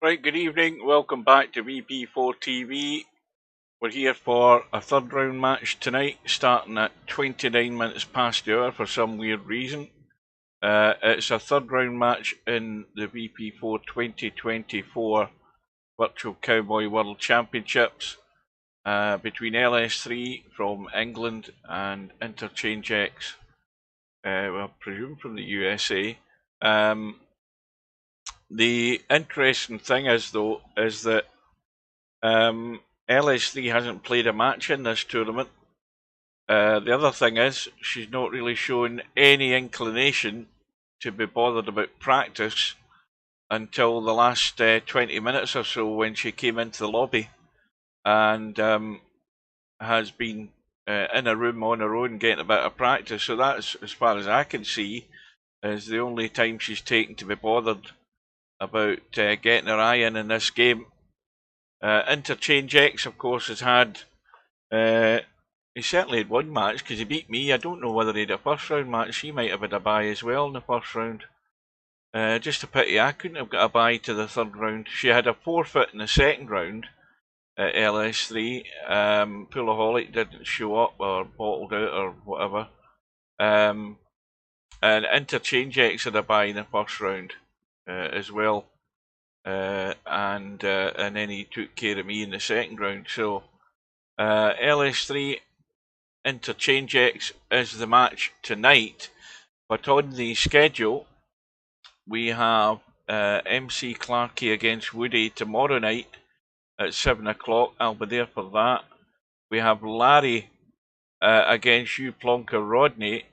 Right, good evening. Welcome back to VP4TV. We're here for a third round match tonight, starting at 29 minutes past the hour for some weird reason. It's a third round match in the VP4 2024 Virtual Cowboy World Championships between LS3 from England and Interchangex, I presume from the USA. The interesting thing is, though, is that LS3 hasn't played a match in this tournament. The other thing is, she's not really shown any inclination to be bothered about practice until the last 20 minutes or so when she came into the lobby and has been in a room on her own getting a bit of practice. So that's, as far as I can see, is the only time she's taken to be bothered about getting her eye in this game. Interchangex, of course, has had he certainly had one match because he beat me. I don't know whether he had a first round match. He might have had a bye as well in the first round. Just a pity I couldn't have got a bye to the third round. She had a forfeit in the second round at LS3. Pullaholic didn't show up or bottled out or whatever. And Interchangex had a bye in the first round as well. And then he took care of me in the second round. So LS3 Interchangex is the match tonight, but on the schedule we have MC Clarkey against Woody tomorrow night at 7 o'clock. I'll be there for that. We have Larry against Hugh Plonker Rodney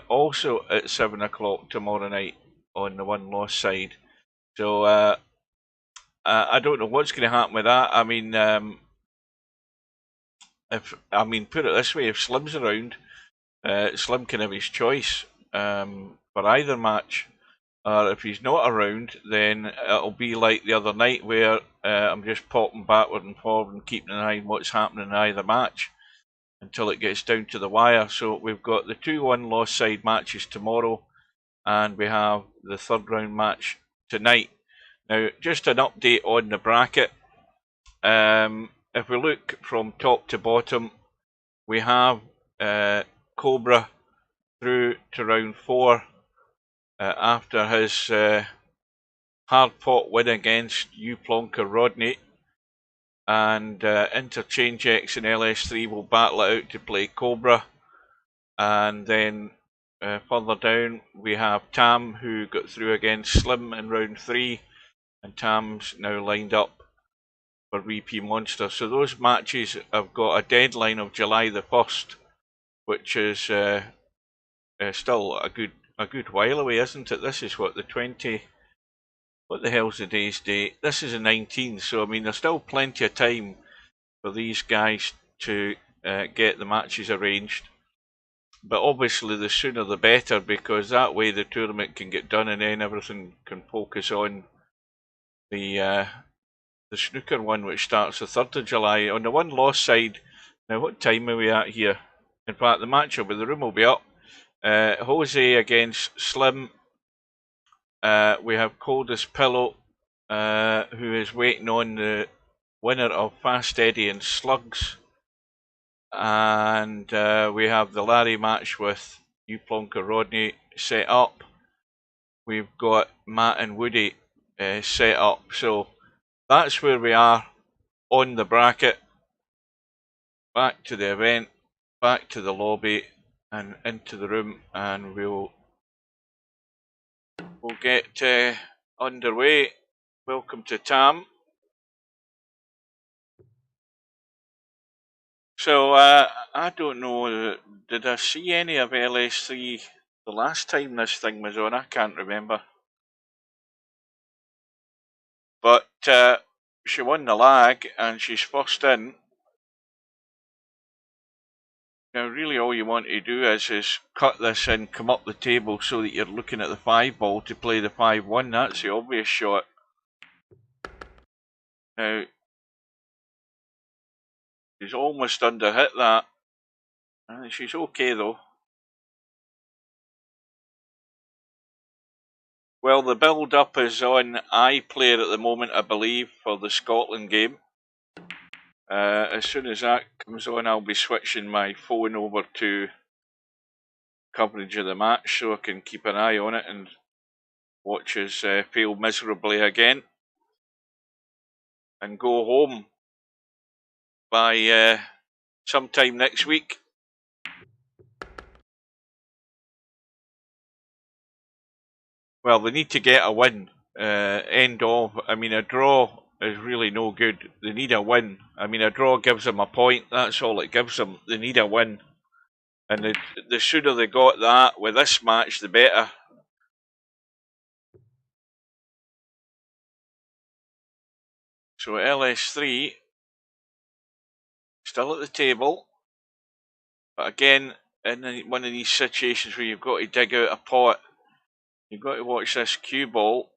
also at 7 o'clock tomorrow night on the one loss side. So I don't know what's going to happen with that. I mean, put it this way: if Slim's around, Slim can have his choice for either match. Or if he's not around, then it'll be like the other night where I'm just popping backward and forward and keeping an eye on what's happening in either match until it gets down to the wire. So we've got the 2-1 loss side matches tomorrow, and we have the third round match tonight. Now, just an update on the bracket. If we look from top to bottom, we have Cobra through to round 4 after his hard-fought win against Hugh Plonker Rodney, and Interchangex and LS3 will battle it out to play Cobra. And then further down we have Tam, who got through against Slim in round 3, and Tam's now lined up for VP Monster. So those matches have got a deadline of July the 1st, which is still a good while away, isn't it? This is what, the 20... What the hell's the day's date? This is the 19th, so I mean there's still plenty of time for these guys to get the matches arranged. But obviously the sooner the better, because that way the tournament can get done and then everything can focus on the snooker one, which starts the 3rd of July. On the one loss side, now what time are we at here? In fact, the match will be, the room will be up. Jose against Slim. We have Coldest Pillow, who is waiting on the winner of Fast Eddie and Slugs. And we have the Larry match with Hugh Plonker Rodney set up. We've got Matt and Woody set up. So that's where we are on the bracket. Back to the event, back to the lobby, and into the room, and we'll get underway. Welcome to Tam. So I don't know, did I see any of LS3 the last time this thing was on? I can't remember. But she won the lag and she's first in. Now really all you want to do is cut this in, come up the table so that you're looking at the 5 ball to play the 5-1. That's the obvious shot. Now, she's almost under hit that. She's okay though. Well, the build-up is on iPlayer at the moment, I believe, for the Scotland game. As soon as that comes on, I'll be switching my phone over to coverage of the match so I can keep an eye on it and watch us fail miserably again and go home by sometime next week. Well, they need to get a win. End of. I mean, a draw is really no good. They need a win. I mean, a draw gives them a point. That's all it gives them. They need a win. And the sooner they got that with this match, the better. So LS3 still at the table. But again, in one of these situations where you've got to dig out a pot, you've got to watch this cue ball.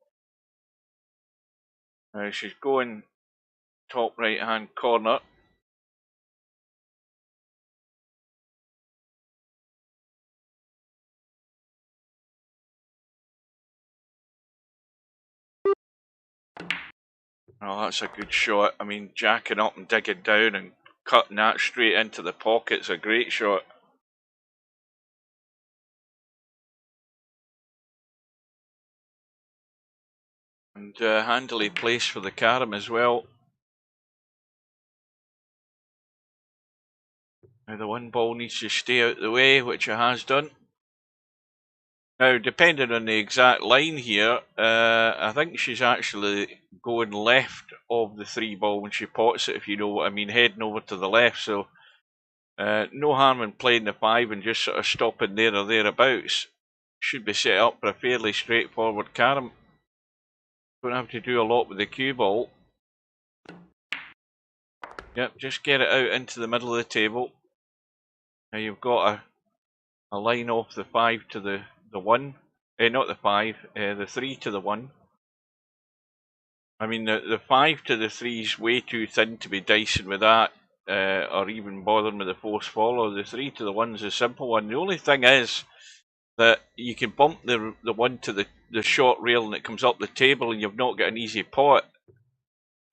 She's going top right hand corner. Oh, that's a good shot. I mean, jacking up and digging down and cutting that straight into the pocket's a great shot. And handily placed for the carom as well. Now the one ball needs to stay out the way, which it has done. Now, depending on the exact line here, I think she's actually going left of the 3 ball when she pots it, if you know what I mean, heading over to the left. So, no harm in playing the 5 and just sort of stopping there or thereabouts. Should be set up for a fairly straightforward carom. Don't have to do a lot with the cue ball. Yep, just get it out into the middle of the table. Now you've got a line off the 5 to the 1. Not the 5, the 3 to the 1. I mean, the 5 to the 3 is way too thin to be dicing with that, or even bothering with the force follow. The 3 to the 1 is a simple one. The only thing is that you can bump the 1 to the short rail and it comes up the table and you've not got an easy pot.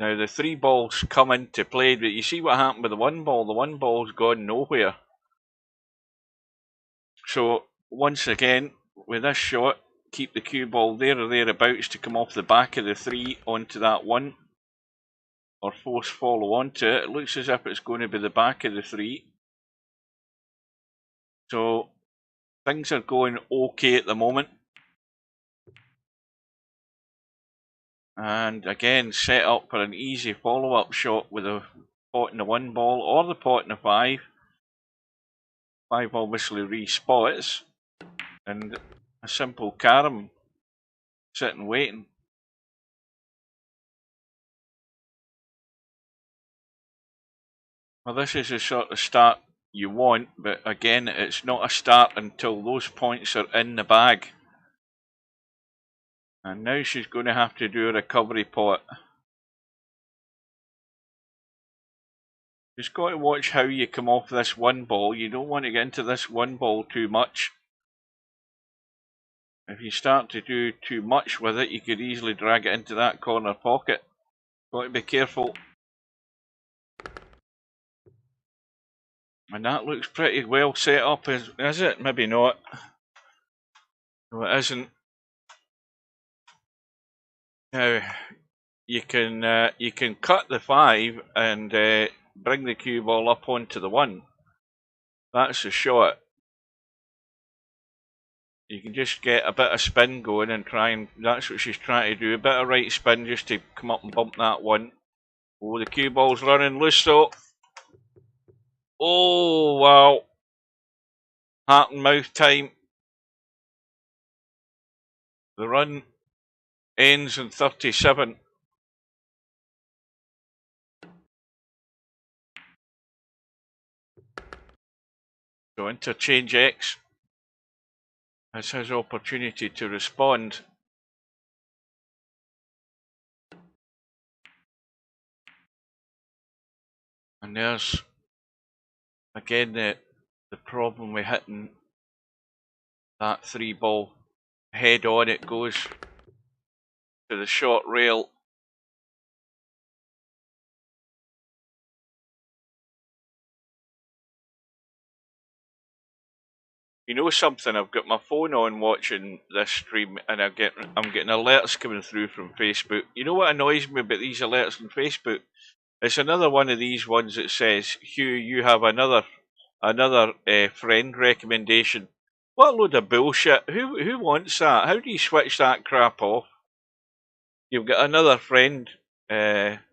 Now the 3 balls come into play, but you see what happened with the 1 ball. The 1 ball's gone nowhere. So once again, with this shot, keep the cue ball there or thereabouts to come off the back of the 3 onto that 1, or force follow onto it. It looks as if it's going to be the back of the 3. So things are going okay at the moment. And again, set up for an easy follow-up shot with a pot in the 1 ball or the pot in the 5. 5 obviously respots, and a simple carom sitting waiting. Well, this is the sort of start you want, but again, it's not a start until those points are in the bag. And now she's going to have to do a recovery pot. Just got to watch how you come off this 1 ball. You don't want to get into this 1 ball too much. If you start to do too much with it, you could easily drag it into that corner pocket. Got to be careful. And that looks pretty well set up, is it? Maybe not. No, it isn't. Now, you can cut the 5 and bring the cue ball up onto the 1. That's the shot. You can just get a bit of spin going and try and, that's what she's trying to do, a bit of right spin just to come up and bump that 1. Oh, the cue ball's running loose though. Oh, wow. Heart and mouth time. The run ends in 37. So Interchangex has his opportunity to respond. And there's again the problem with hitting that 3 ball head on. It goes to the short rail. You know something? I've got my phone on watching this stream, and I'm getting alerts coming through from Facebook. You know what annoys me about these alerts on Facebook? It's another one of these ones that says, "Hugh, you have another friend recommendation." What a load of bullshit! Who wants that? How do you switch that crap off? You've got another friend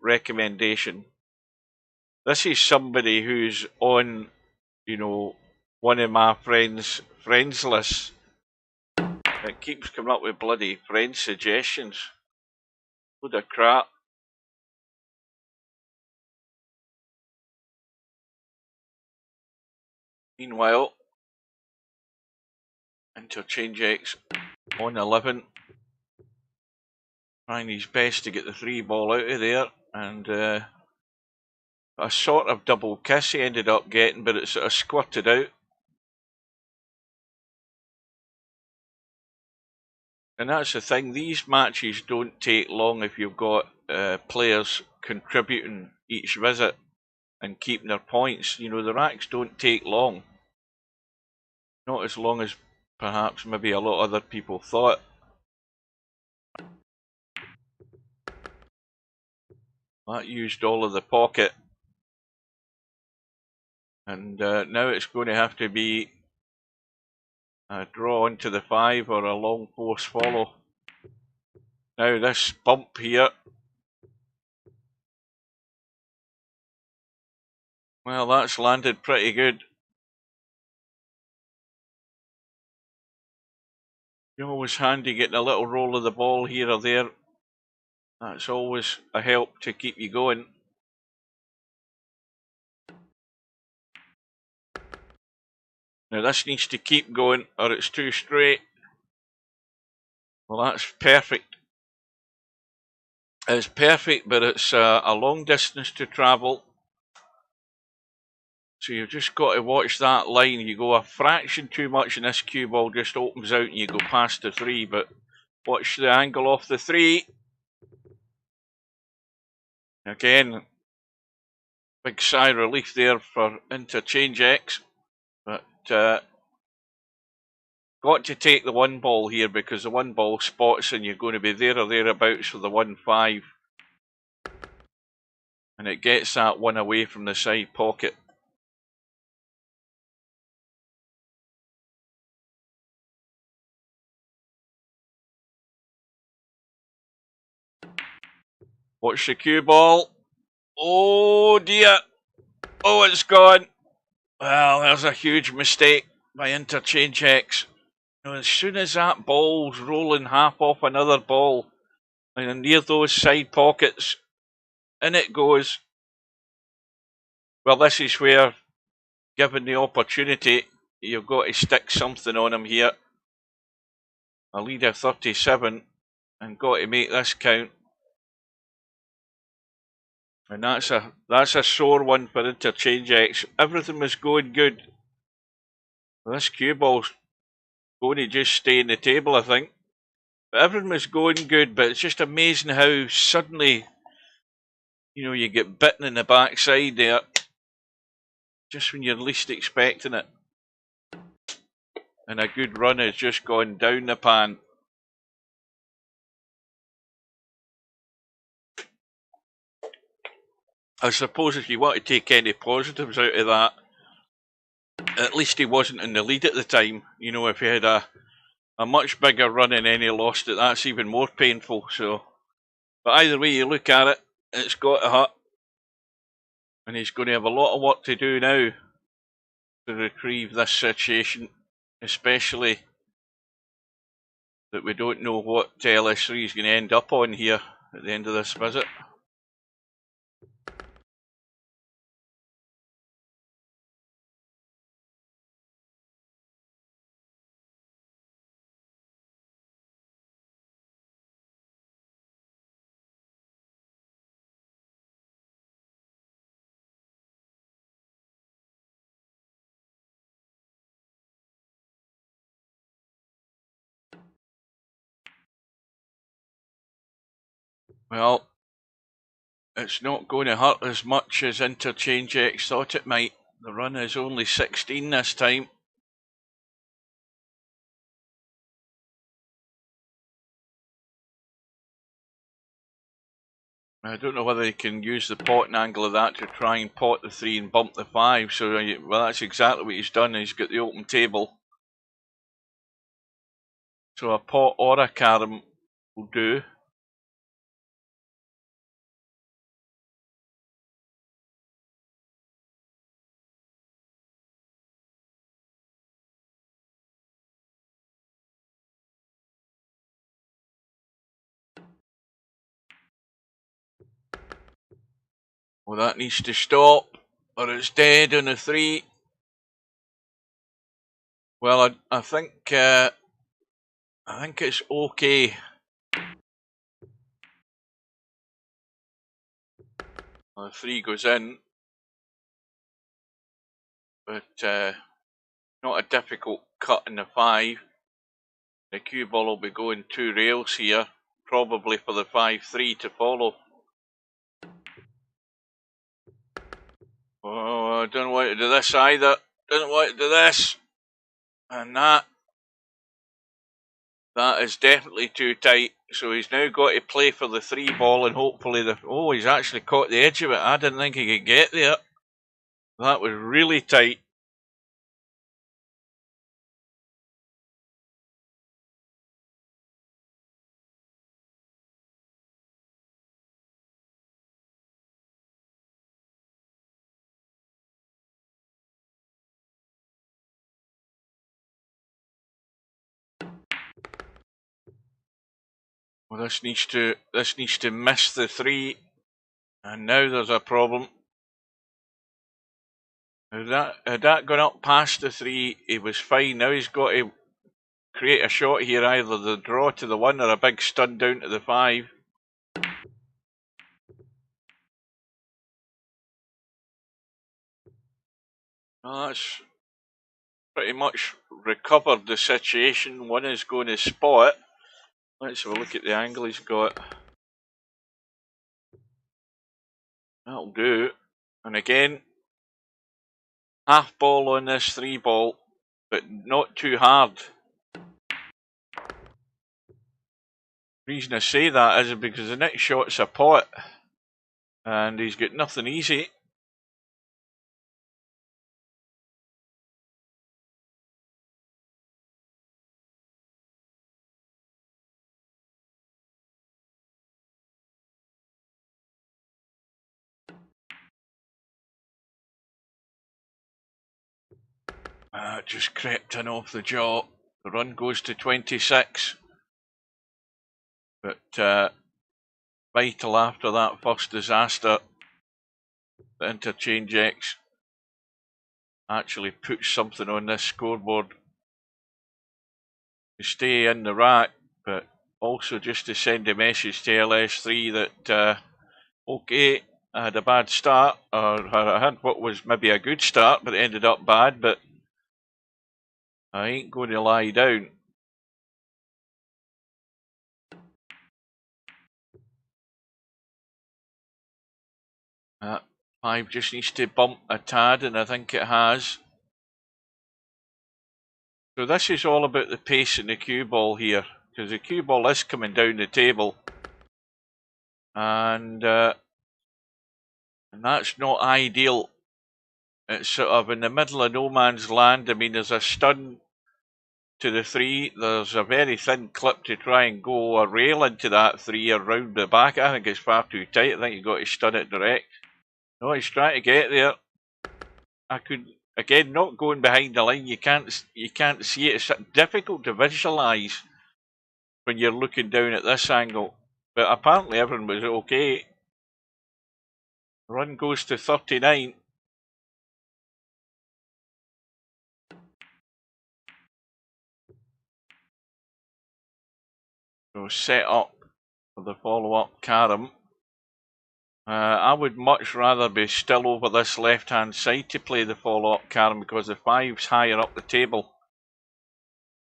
recommendation. This is somebody who's on, you know, one of my friends lists. It keeps coming up with bloody friend suggestions. Load of crap. Meanwhile, Interchangex on 11, trying his best to get the 3 ball out of there, and a sort of double kiss he ended up getting, but it sort of squirted out. And that's the thing, these matches don't take long if you've got players contributing each visit and keeping their points. You know, the racks don't take long. Not as long as perhaps maybe a lot of other people thought. That used all of the pocket. And now it's going to have to be a draw into the 5 or a long force follow. Now this bump here. Well, that's landed pretty good. It's always handy getting a little roll of the ball here or there. That's always a help to keep you going. Now this needs to keep going or it's too straight. Well, that's perfect. It's perfect, but it's a long distance to travel. So you've just got to watch that line. You go a fraction too much and this cue ball just opens out and you go past the 3, but watch the angle off the 3. Again, big sigh of relief there for Interchangex, but got to take the 1 ball here because the 1 ball spots and you're going to be there or thereabouts for the 1-5. And it gets that 1 away from the side pocket. Watch the cue ball. Oh dear. Oh, it's gone. Well, there's a huge mistake by Interchangex. As soon as that ball's rolling half off another ball, and near those side pockets, in it goes. Well, this is where, given the opportunity, you've got to stick something on him here. A lead of 37, and got to make this count. And that's a sore one for Interchangex. Everything was going good. This cue ball's going to just stay in the table, I think. But everything was going good, but it's just amazing how suddenly, you know, you get bitten in the backside there, just when you're least expecting it. And a good run has just gone down the pan. I suppose if you want to take any positives out of that, at least he wasn't in the lead at the time. You know, if he had a much bigger run and then he lost it, that's even more painful. So, but either way you look at it, it's got a hut. And he's going to have a lot of work to do now to retrieve this situation, especially that we don't know what LS3 is going to end up on here at the end of this visit. Well, it's not going to hurt as much as Interchangex thought it might. The run is only 16 this time. I don't know whether he can use the potting angle of that to try and pot the 3 and bump the 5. So, well, that's exactly what he's done. He's got the open table. So a pot or a carom will do. Well, that needs to stop, or it's dead on a 3. Well, I think it's okay. Well, the 3 goes in, but not a difficult cut in the 5. The cue ball will be going 2 rails here, probably for the 5-3 to follow. Oh, I don't want to do this either. Don't want to do this. And that is definitely too tight. So he's now got to play for the 3 ball and hopefully he's actually caught the edge of it. I didn't think he could get there. That was really tight. Well, this needs to miss the 3, and now there's a problem. Had that gone up past the 3, he was fine. Now he's got to create a shot here, either the draw to the 1 or a big stun down to the 5. Well, that's pretty much recovered the situation. 1 is going to spot. Let's have a look at the angle he's got. That'll do. And again, half ball on this 3 ball, but not too hard. The reason I say that is because the next shot's a pot, and he's got nothing easy. Just crept in off the jaw. The run goes to 26. But vital after that first disaster, the Interchangex actually puts something on this scoreboard to stay in the rack, but also just to send a message to LS3 that, okay, I had a bad start, or I had what was maybe a good start, but it ended up bad, but I ain't going to lie down. That 5 just needs to bump a tad, and I think it has. So this is all about the pace in the cue ball here, because the cue ball is coming down the table, and that's not ideal. It's sort of in the middle of no man's land. I mean, there's a stun to the 3. There's a very thin clip to try and go a rail into that 3 around the back. I think it's far too tight. I think you've got to stun it direct. No, he's trying to get there. I could, again, not going behind the line. You can't see it. It's difficult to visualise when you're looking down at this angle. But apparently everyone was okay. Run goes to 39. So set up for the follow-up carom. I would much rather be still over this left-hand side to play the follow-up carom, because the 5's higher up the table.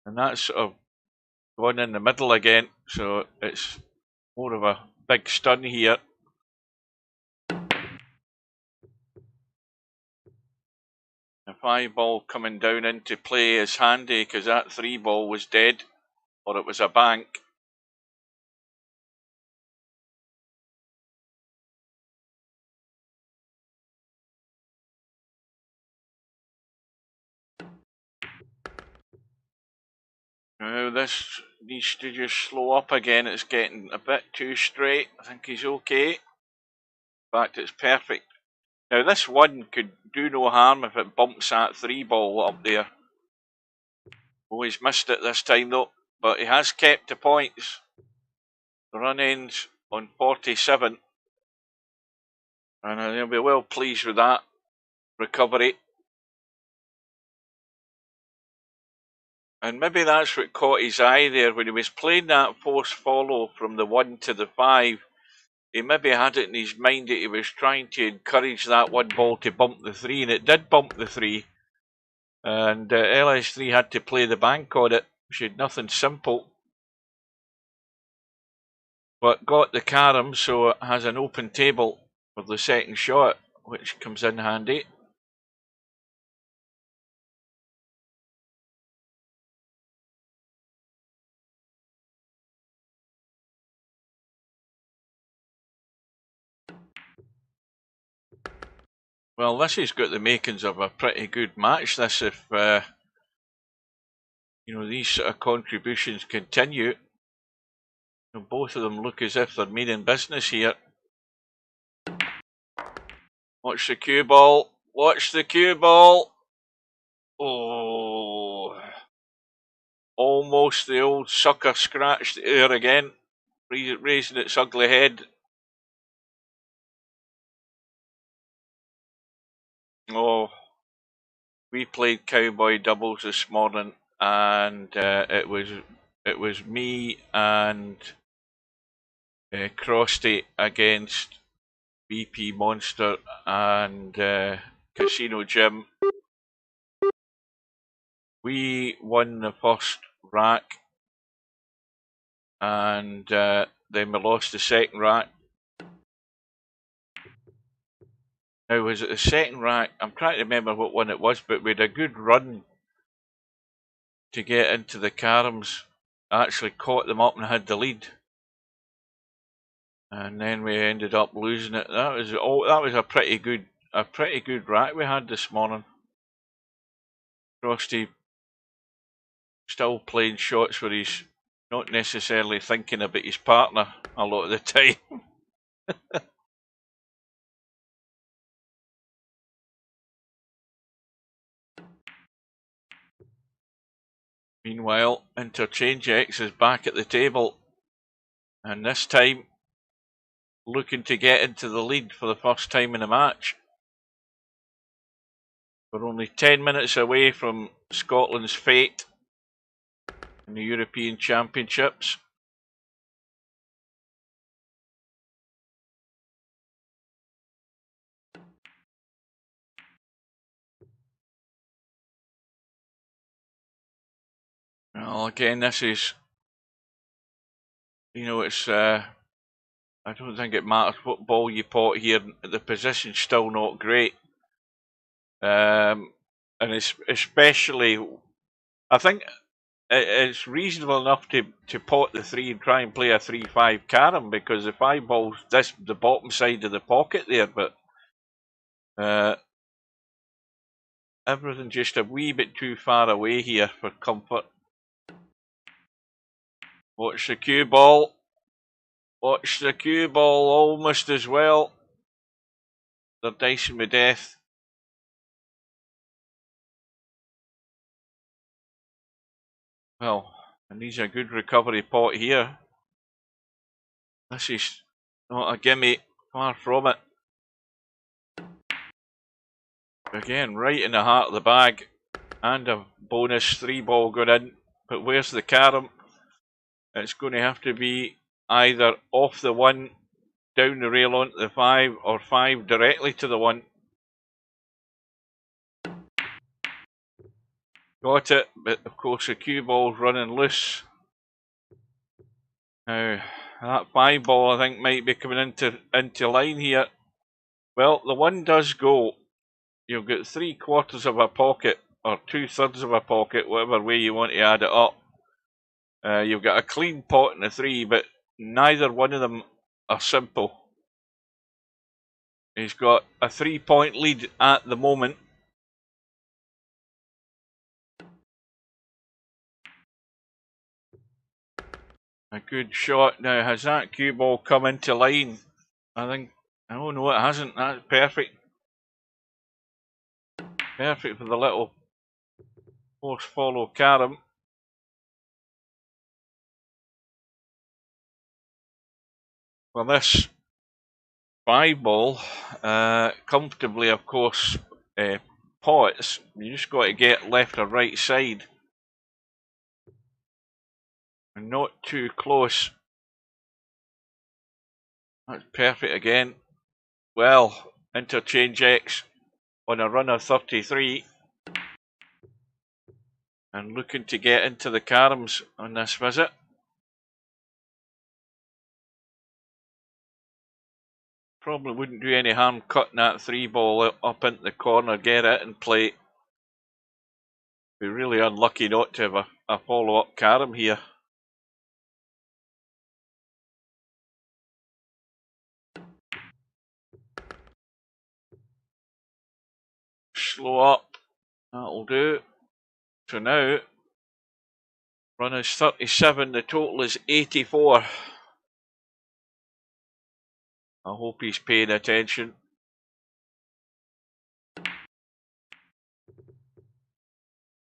And that's sort of going in the middle again, so it's more of a big stun here. The 5 ball coming down into play is handy because that 3 ball was dead, or it was a bank. Now this needs to just slow up again. It's getting a bit too straight. I think he's okay. In fact, it's perfect. Now this 1 could do no harm if it bumps that 3 ball up there. Oh, he's missed it this time though, but he has kept the points. The run ends on 47, and he'll be well pleased with that recovery. And maybe that's what caught his eye there when he was playing that force follow from the 1 to the 5. He maybe had it in his mind that he was trying to encourage that 1 ball to bump the 3, and it did bump the 3. And LS3 had to play the bank on it. She had nothing simple. But got the carom, so it has an open table for the second shot, which comes in handy. Well, this has got the makings of a pretty good match, this, if you know, these sort of contributions continue. And both of them look as if they're meaning business here. Watch the cue ball. Watch the cue ball. Oh. Almost the old sucker scratched the air again, raising its ugly head. Oh. We played cowboy doubles this morning, and it was me and Crosty against VP Monster and Casino Jim. We won the first rack, and then we lost the second rack. Now, was it the second rack? I'm trying to remember what one it was, but we had a good run to get into the caroms. Actually caught them up and had the lead, and then we ended up losing it. That was a pretty good rack we had this morning. Frosty still playing shots where he's not necessarily thinking about his partner a lot of the time. Meanwhile, Interchangex is back at the table, and this time looking to get into the lead for the first time in a match. We're only 10 minutes away from Scotland's fate in the European Championships. Well, again, this is, you know, it's, I don't think it matters what ball you pot here, the position's still not great. And it's especially, I think it's reasonable enough to pot the 3 and try and play a 3-5 carom, because the 5 ball's the bottom side of the pocket there, but everything just a wee bit too far away here for comfort. Watch the cue ball. Watch the cue ball almost as well. They're dicing with death. Well, and these are a good recovery pot here. This is not a gimme, far from it. Again, right in the heart of the bag, and a bonus 3 ball going in. But where's the carom? It's going to have to be either off the 1, down the rail onto the 5, or 5 directly to the 1. Got it, but of course the cue ball's running loose. Now, That 5 ball, I think, might be coming into line here. Well, the 1 does go. You've got 3/4 of a pocket, or 2/3 of a pocket, whatever way you want to add it up. You've got a clean pot in the 3, but neither one of them are simple. He's got a 3-point lead at the moment. A good shot. Now, has that cue ball come into line? I think, oh no, it hasn't. That's perfect. Perfect for the little horse follow carom. Well, this 5 ball, comfortably, of course, pots. You just got to get left or right side. And not too close. That's perfect again. Well, Interchangex on a run of 33. And looking to get into the caroms on this visit. Probably wouldn't do any harm cutting that 3 ball up into the corner, get it and play. Be really unlucky not to have a follow-up carom here. Slow up. That'll do. So now, run is 37, the total is 84. I hope he's paying attention.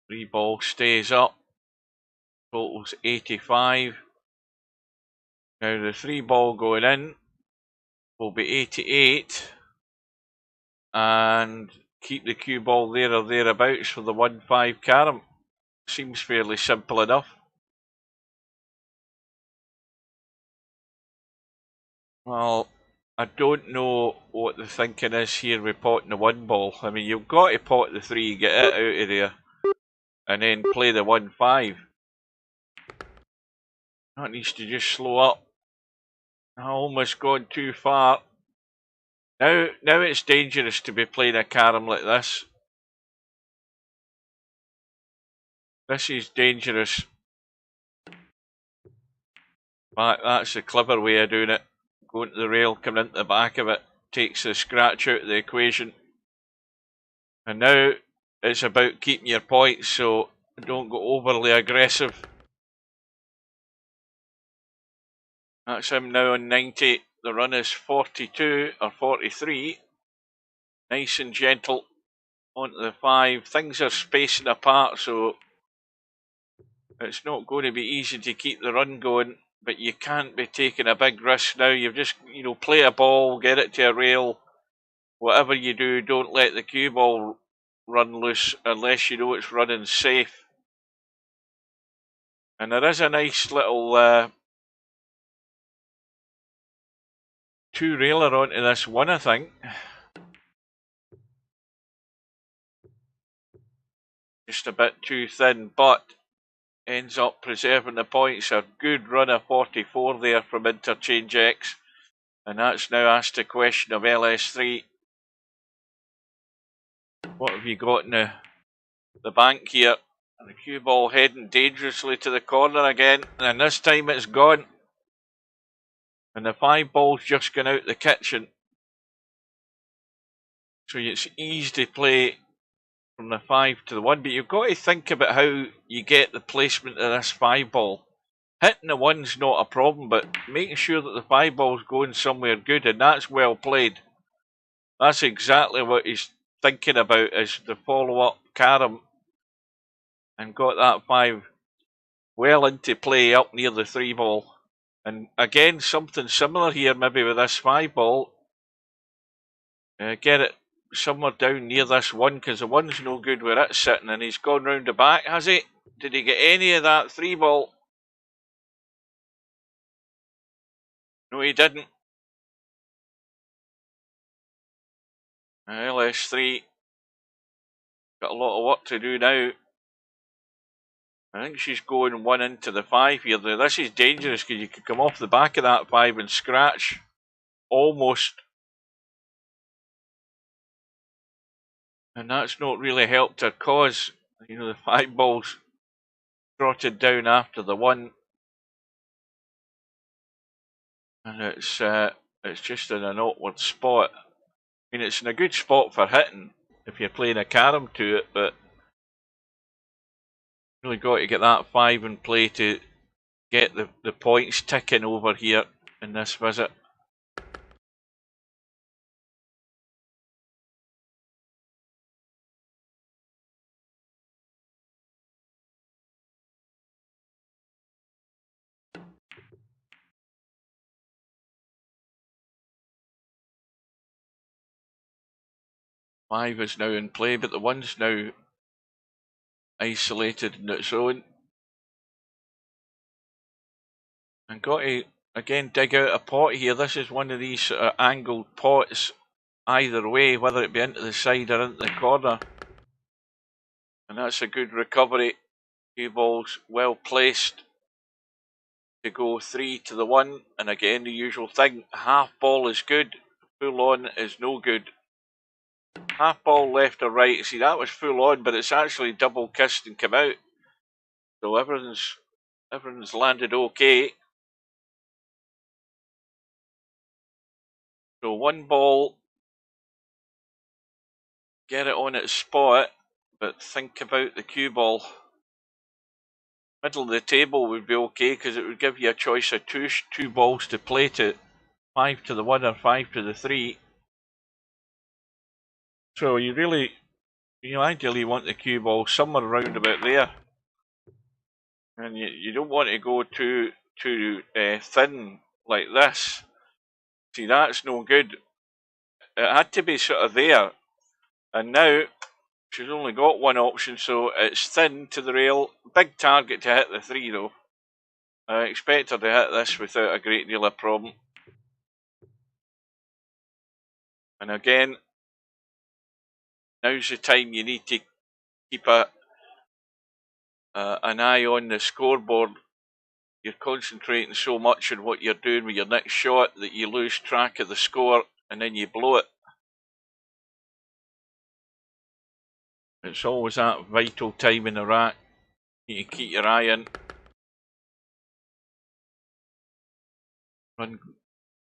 3 ball stays up. Total's 85. Now the 3 ball going in will be 88. And keep the cue ball there or thereabouts for the 1-5 carom. Seems fairly simple enough. Well, I don't know what the thinking is here with potting the 1 ball. I mean, you've got to pot the 3, get it out of there, and then play the 1-5. That needs to just slow up. I almost gone too far. Now it's dangerous to be playing a carom like this. This is dangerous. But that's the clever way of doing it. Going to the rail, coming into the back of it, takes the scratch out of the equation. And now it's about keeping your points, so don't go overly aggressive. That's him now on 90. The run is 42 or 43. Nice and gentle onto the 5. Things are spacing apart, so it's not going to be easy to keep the run going, but you can't be taking a big risk now. You've just, play a ball, get it to a rail. Whatever you do, don't let the cue ball run loose unless you know it's running safe. And there is a nice little 2-railer onto this 1, I think. Just a bit too thin, but ends up preserving the points. A good run of 44 there from Interchangex. And that's now asked a question of LS3. What have you got in the bank here? And the cue ball heading dangerously to the corner again. And this time it's gone. And the 5 ball's just gone out the kitchen. So it's easy to play from the 5 to the 1. But you've got to think about how you get the placement of this 5 ball. Hitting the 1's not a problem, but making sure that the 5 ball's going somewhere good, and that's well played. That's exactly what he's thinking about, is the follow-up carom, and got that 5 well into play up near the 3 ball. And again, something similar here maybe with this 5 ball. Get it somewhere down near this 1, because the 1's no good where it's sitting, and he's gone round the back, has he? Did he get any of that 3 ball? No, he didn't. LS3 got a lot of work to do now. I think she's going 1 into the 5 here. This is dangerous because you could come off the back of that 5 and scratch almost. And that's not really helped her cause. You know, the 5 ball's trotted down after the 1. And it's just in an awkward spot. I mean, it's in a good spot for hitting if you're playing a carom to it, but really got to get that 5 in play to get the points ticking over here in this visit. Five is now in play, but the 1's now isolated in its own. And got to, again, dig out a pot here. This is one of these angled pots either way, whether it be into the side or into the corner. And that's a good recovery. Cue balls well placed to go 3 to the 1. And again, the usual thing, half ball is good, full on is no good. Half ball left or right, see that was full on, but it's actually double kissed and come out. So everything's landed okay. So 1 ball, get it on its spot, but think about the cue ball. Middle of the table would be okay because it would give you a choice of two balls to play to, 5 to the 1 or 5 to the 3. So you really, ideally want the cue ball somewhere around about there. And you don't want to go too thin like this. See, that's no good. It had to be sort of there. And now she's only got 1 option, so it's thin to the rail. Big target to hit the 3 though. I expect her to hit this without a great deal of problem. And again, now's the time you need to keep an eye on the scoreboard. You're concentrating so much on what you're doing with your next shot that you lose track of the score and then you blow it. It's always that vital time in the rack. You keep your eye in. Run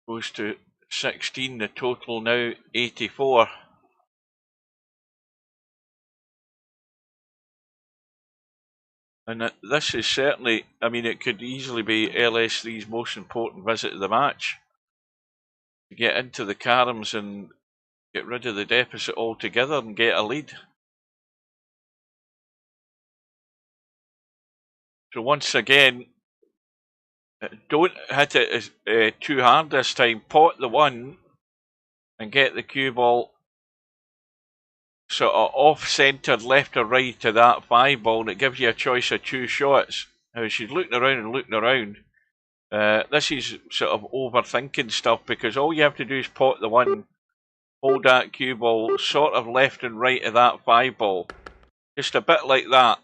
goes to 16, the total now 84. And this is certainly, I mean, it could easily be LS3's most important visit of the match. To get into the caroms and get rid of the deficit altogether and get a lead. So once again, don't hit it too hard this time. Pot the 1 and get the cue ball sort of off-centred left or right to that 5 ball, and it gives you a choice of 2 shots. Now she's looking around and looking around. This is sort of overthinking stuff because all you have to do is pot the 1, hold that cue ball sort of left and right of that 5 ball. Just a bit like that.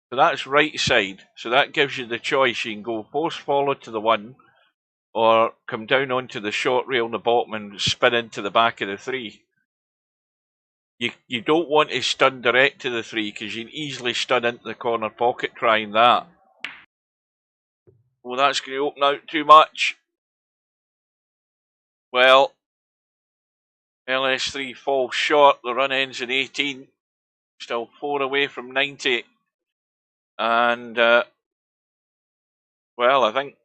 So that's right side. So that gives you the choice. You can go force follow to the 1 or come down onto the short rail on the bottom and spin into the back of the 3. You don't want to stun direct to the 3 because you can easily stun into the corner pocket trying that. Well, that's going to open out too much. Well, LS3 falls short. The run ends in 18. Still 4 away from 90. And, well, I think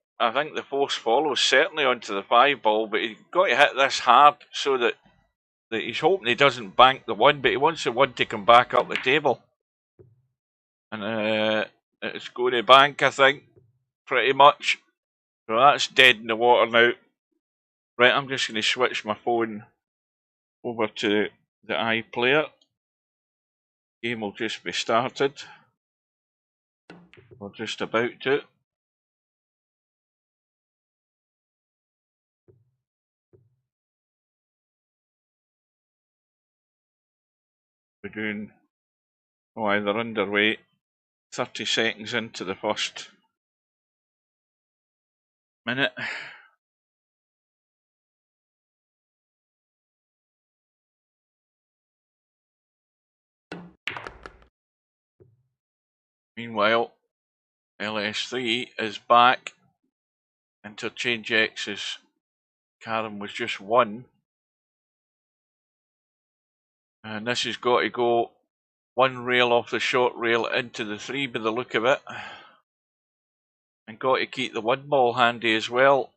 the force follows certainly onto the 5 ball, but you've got to hit this hard so that he's hoping he doesn't bank the 1, but he wants the 1 to come back up the table. And it's going to bank, I think, pretty much. So that's dead in the water now. Right, I'm just going to switch my phone over to the iPlayer. Game will just be started. We're just about to. We're doing, they're underway. 30 seconds into the first minute. Meanwhile, LS3 is back. Interchangex carom was just 1. And this has got to go 1 rail off the short rail into the 3 by the look of it. And got to keep the 1 ball handy as well.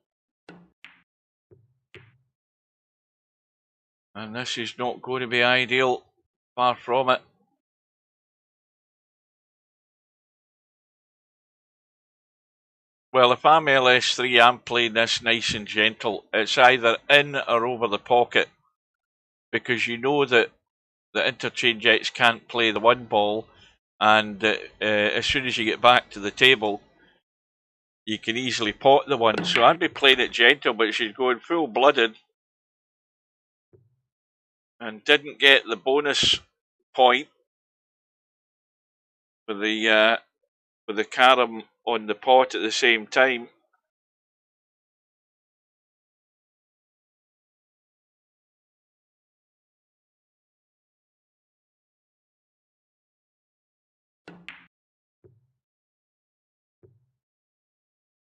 And this is not going to be ideal. Far from it. Well, if I'm LS3, I'm playing this nice and gentle. It's either in or over the pocket, because you know that the Interchangex can't play the 1 ball, and as soon as you get back to the table, you can easily pot the 1. So I'd be playing it gentle, but she's going full-blooded and didn't get the bonus point for the carom on the pot at the same time.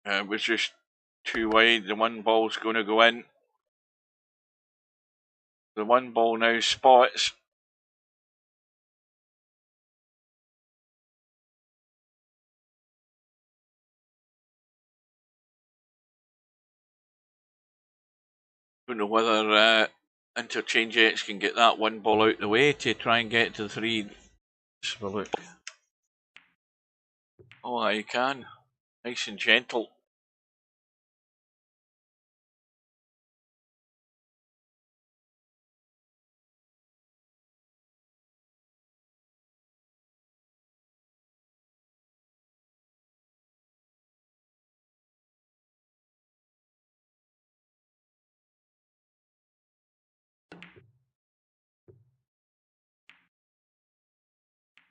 It was just too wide. The 1 ball's going to go in. The 1 ball now spots. Don't know whether Interchangex can get that 1 ball out the way to try and get to the 3. Let's have a look. Oh, I can. Nice and gentle.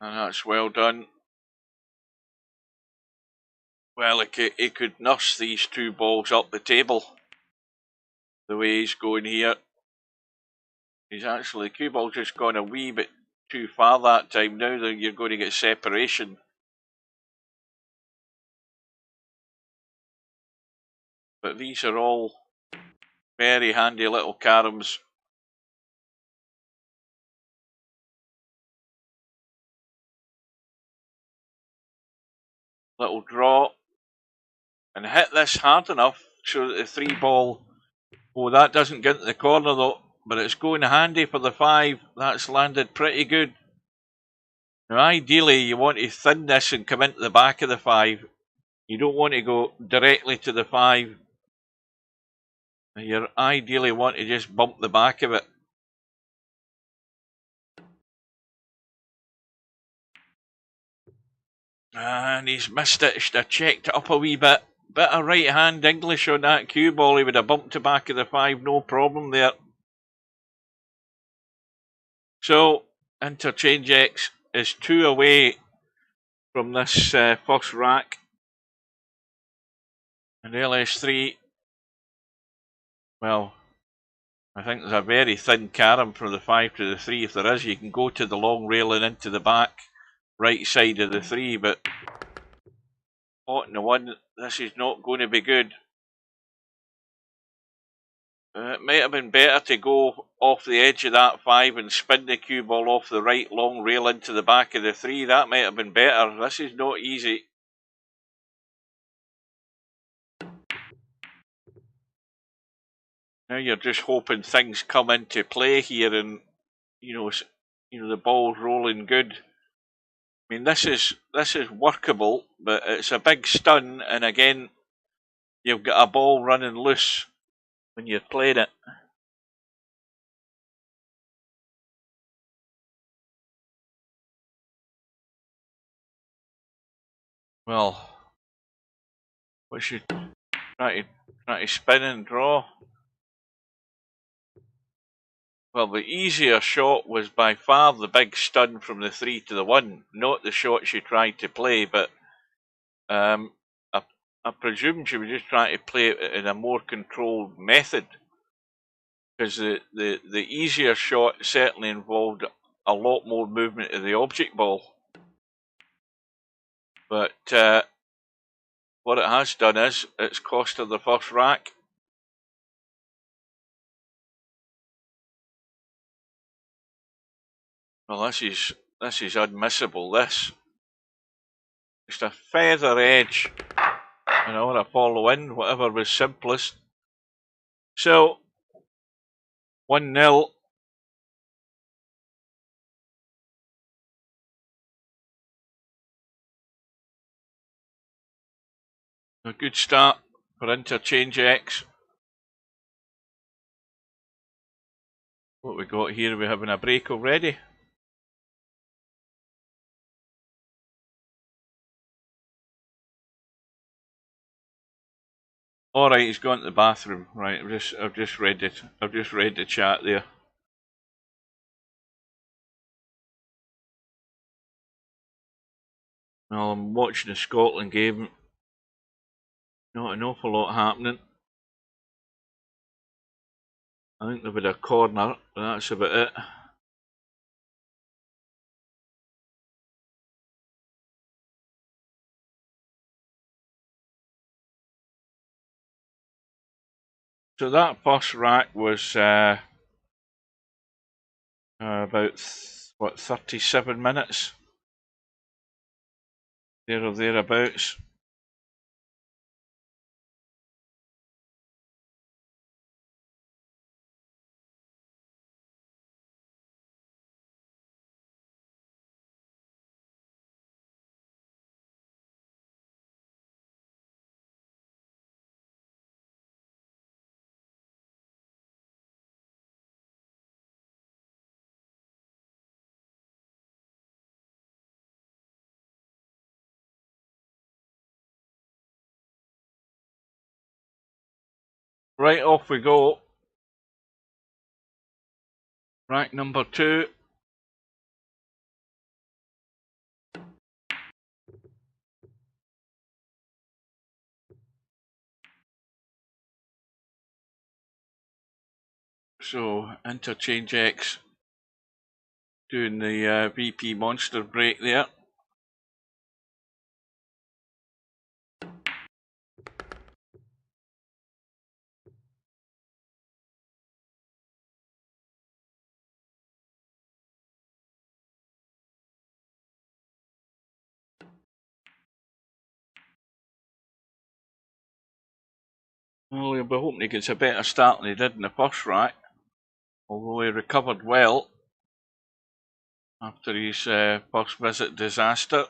And that's well done. Well, he could nurse these 2 balls up the table the way he's going here. He's actually, cue ball just gone a wee bit too far that time. Now that you're going to get separation. But these are all very handy little caroms. Little draw. And hit this hard enough so that the 3 ball, oh, that doesn't get into the corner though, but it's going handy for the 5. That's landed pretty good. Now ideally you want to thin this and come into the back of the 5. You don't want to go directly to the 5. You ideally want to just bump the back of it. And he's missed it. Should have checked it up a wee bit. Bit of right hand English on that cue ball. He would have bumped the back of the 5, no problem there. So Interchangex is 2 away from this first rack. And LS3, well, I think there's a very thin carom from the 5 to the 3. If there is, you can go to the long rail and into the back right side of the 3, but potting the 1, this is not going to be good. It might have been better to go off the edge of that 5 and spin the cue ball off the right long rail into the back of the 3. That might have been better. This is not easy. Now you're just hoping things come into play here, and you know the ball's rolling good. I mean, this is workable, but it's a big stun, and again, you've got a ball running loose when you're playing it. Well, what should try to spin and draw? Well, the easier shot was by far the big stun from the 3 to the 1, not the shot she tried to play, but I presume she was just trying to play it in a more controlled method, because the easier shot certainly involved a lot more movement of the object ball. But what it has done is it's cost her the first rack. Well, this is unmissable. This just a feather edge, and I want to follow in whatever was simplest. So 1-0. A good start for Interchangex. What we got here? We're having a break already. All right, he's gone to the bathroom. Right, I've just read it. I've just read the chat there. Well, I'm watching the Scotland game. Not an awful lot happening. I think they've had a corner, but that's about it. So that first rack was about 37 minutes, there or thereabouts. Right, off we go. Rack number 2. So Interchangex doing the VP monster break there. Well, we'll be hoping he gets a better start than he did in the first rack, although he recovered well after his first visit disaster.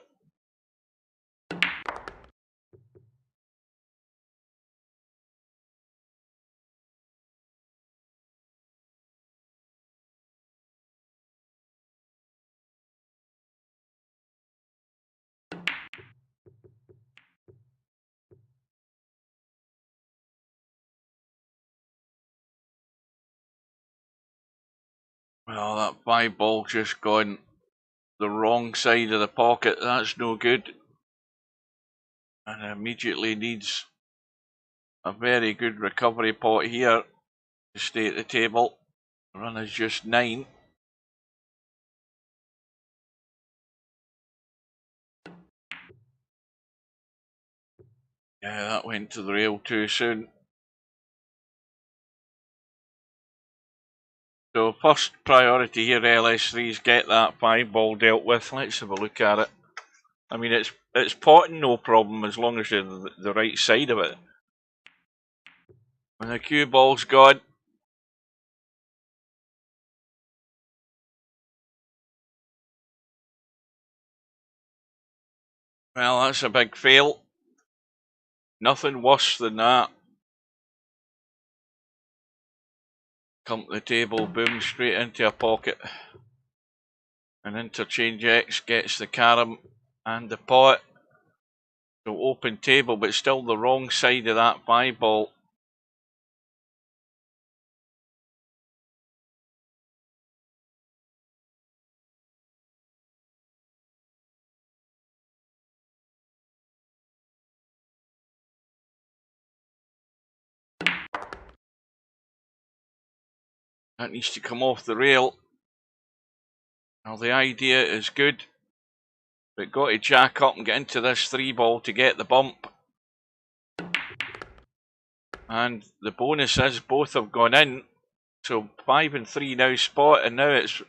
Well, that 5 ball just gone the wrong side of the pocket. That's no good. And immediately needs a very good recovery pot here to stay at the table. The run is just 9. Yeah, that went to the rail too soon. So first priority here, LS3's get that 5 ball dealt with. Let's have a look at it. I mean, it's potting no problem as long as you're the right side of it. When the cue ball's gone, well, that's a big fail. Nothing worse than that. Come to the table, boom, straight into a pocket. And Interchangex gets the carom and the pot. So open table, but still the wrong side of that 5 ball. That needs to come off the rail. Well, the idea is good, but got to jack up and get into this 3-ball to get the bump. And the bonus is both have gone in. So 5 and 3 now spot, and now it's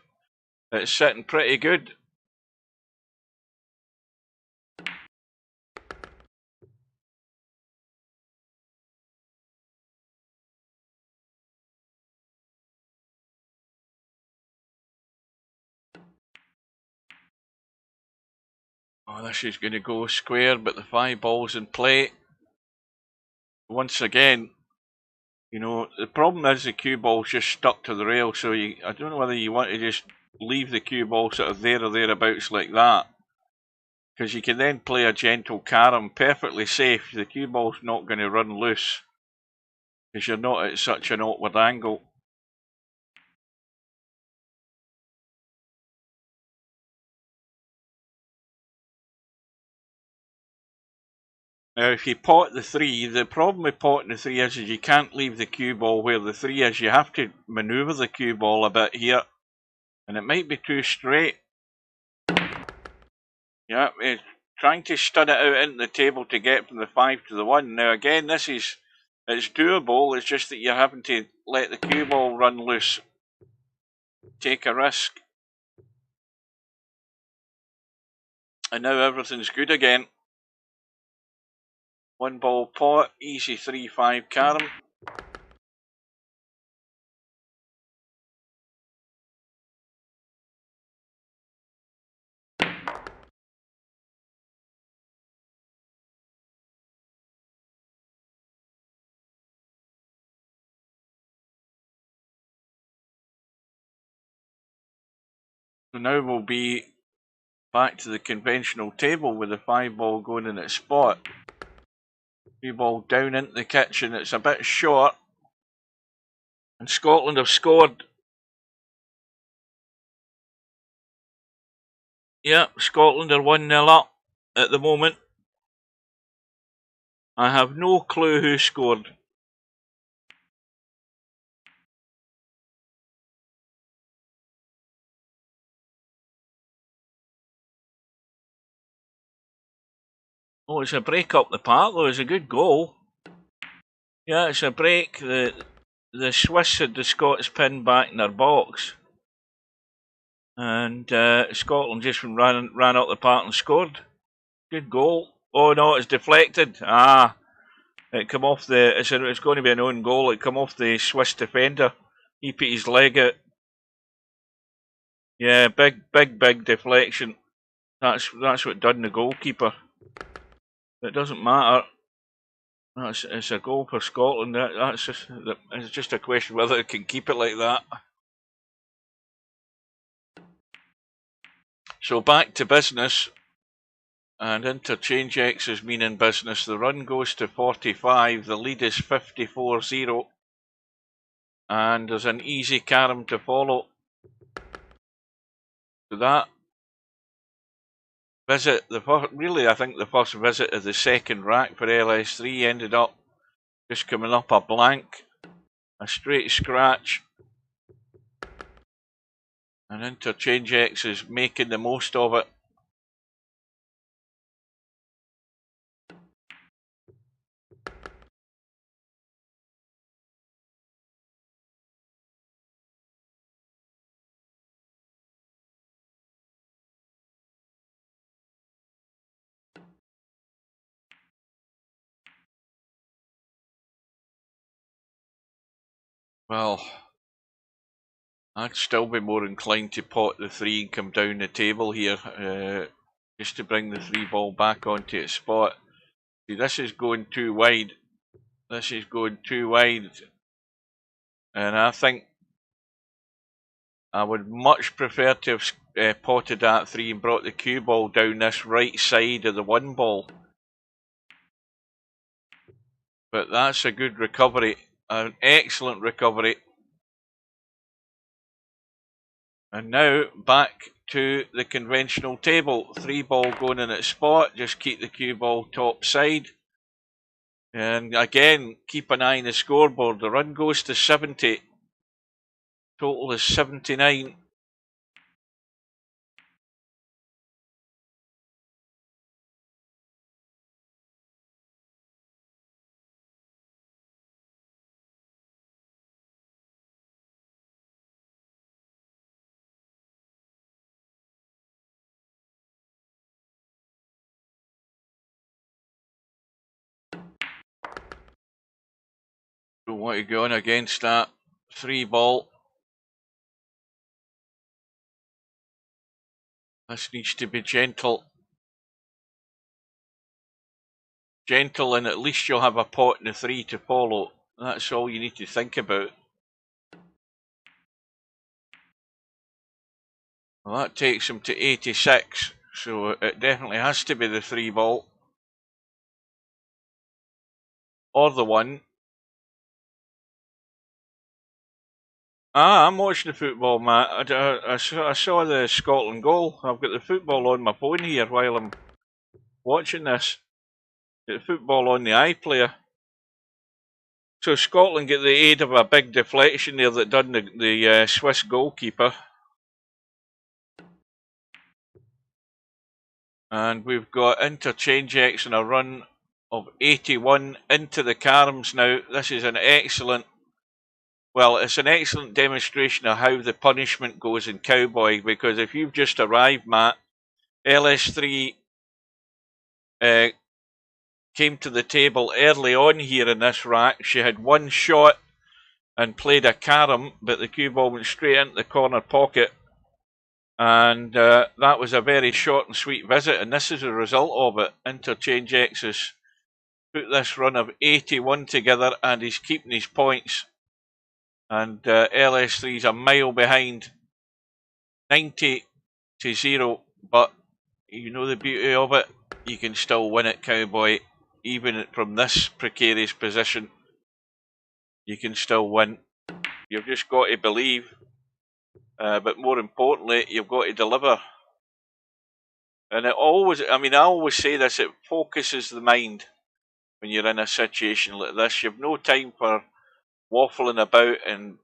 sitting pretty good. Oh, this is going to go square, but the 5 balls in play. Once again, you know, the problem is the cue ball's just stuck to the rail, so I don't know whether you want to just leave the cue ball sort of there or thereabouts like that, because you can then play a gentle carom perfectly safe. The cue ball's not going to run loose because you're not at such an awkward angle. Now, if you pot the 3, the problem with potting the 3 is you can't leave the cue ball where the 3 is. You have to manoeuvre the cue ball a bit here, and it might be too straight. Yeah, it's trying to stud it out into the table to get from the 5 to the 1. Now, again, it's doable. It's just that you're having to let the cue ball run loose. Take a risk. And now everything's good again. 1-ball pot, easy 3-5 carom. So now we'll be back to the conventional table with the 5-ball going in its spot. 3-ball down into the kitchen. It's a bit short. And Scotland have scored. Yeah, Scotland are 1-0 up at the moment. I have no clue who scored. Oh, it's a break up the park though. It's a good goal. Yeah, it's a break. The Swiss had the Scots pinned back in their box. And Scotland just ran up the park and scored. Good goal. Oh no, it's deflected. Ah, it come off the. It's going to be an own goal. It come off the Swiss defender. He put his leg out. Yeah, big deflection. That's what done the goalkeeper. It doesn't matter. It's a goal for Scotland. It's just a question whether it can keep it like that. So back to business, and Interchangex is meaning business. The run goes to 45. The lead is 54-0, and there's an easy carom to follow. So that visit, I think the first visit of the second rack for LS3 ended up just coming up a blank, a straight scratch, and Interchangex is making the most of it. Well, I'd still be more inclined to pot the 3 and come down the table here, just to bring the 3-ball back onto its spot. See, this is going too wide. This is going too wide. And I think I would much prefer to have potted that 3 and brought the cue ball down this right side of the 1-ball. But that's a good recovery. An excellent recovery. And now back to the conventional table. 3-ball going in its spot. Just keep the cue ball top side. And again, keep an eye on the scoreboard. The run goes to 70. Total is 79. Don't want to go on against that 3 ball. This needs to be gentle. Gentle, and at least you'll have a pot in the 3 to follow. That's all you need to think about. Well, that takes him to 86, so it definitely has to be the 3 ball. Or the 1. I'm watching the football, Matt. I saw the Scotland goal. I've got the football on my phone here while I'm watching this. Got the football on the iPlayer. So Scotland get the aid of a big deflection there that done the Swiss goalkeeper. And we've got Interchangex and a run of 81 into the Carms now. This is an excellent... Well, it's an excellent demonstration of how the punishment goes in Cowboy, because if you've just arrived, Matt, LS3 came to the table early on here in this rack. She had one shot and played a carom, but the cue ball went straight into the corner pocket. And that was a very short and sweet visit, and this is the result of it. Interchangex has put this run of 81 together, and he's keeping his points. And LS3's a mile behind, 90 to 0, but you know the beauty of it, you can still win it, Cowboy. Even from this precarious position, you can still win. You've just got to believe, but more importantly, you've got to deliver. And it always, I always say this, it focuses the mind when you're in a situation like this. You've no time for waffling about and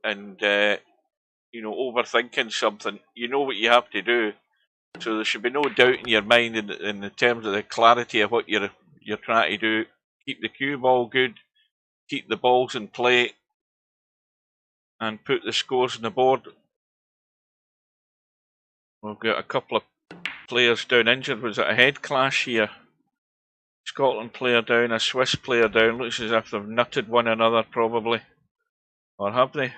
overthinking something. You know what you have to do, so there should be no doubt in your mind in the terms of the clarity of what you're trying to do. Keep the cue ball good, keep the balls in play, and put the scores on the board. We've got a couple of players down injured. Was it a head clash here? Scotland player down, a Swiss player down. Looks as if they've nutted one another, probably. Or have they?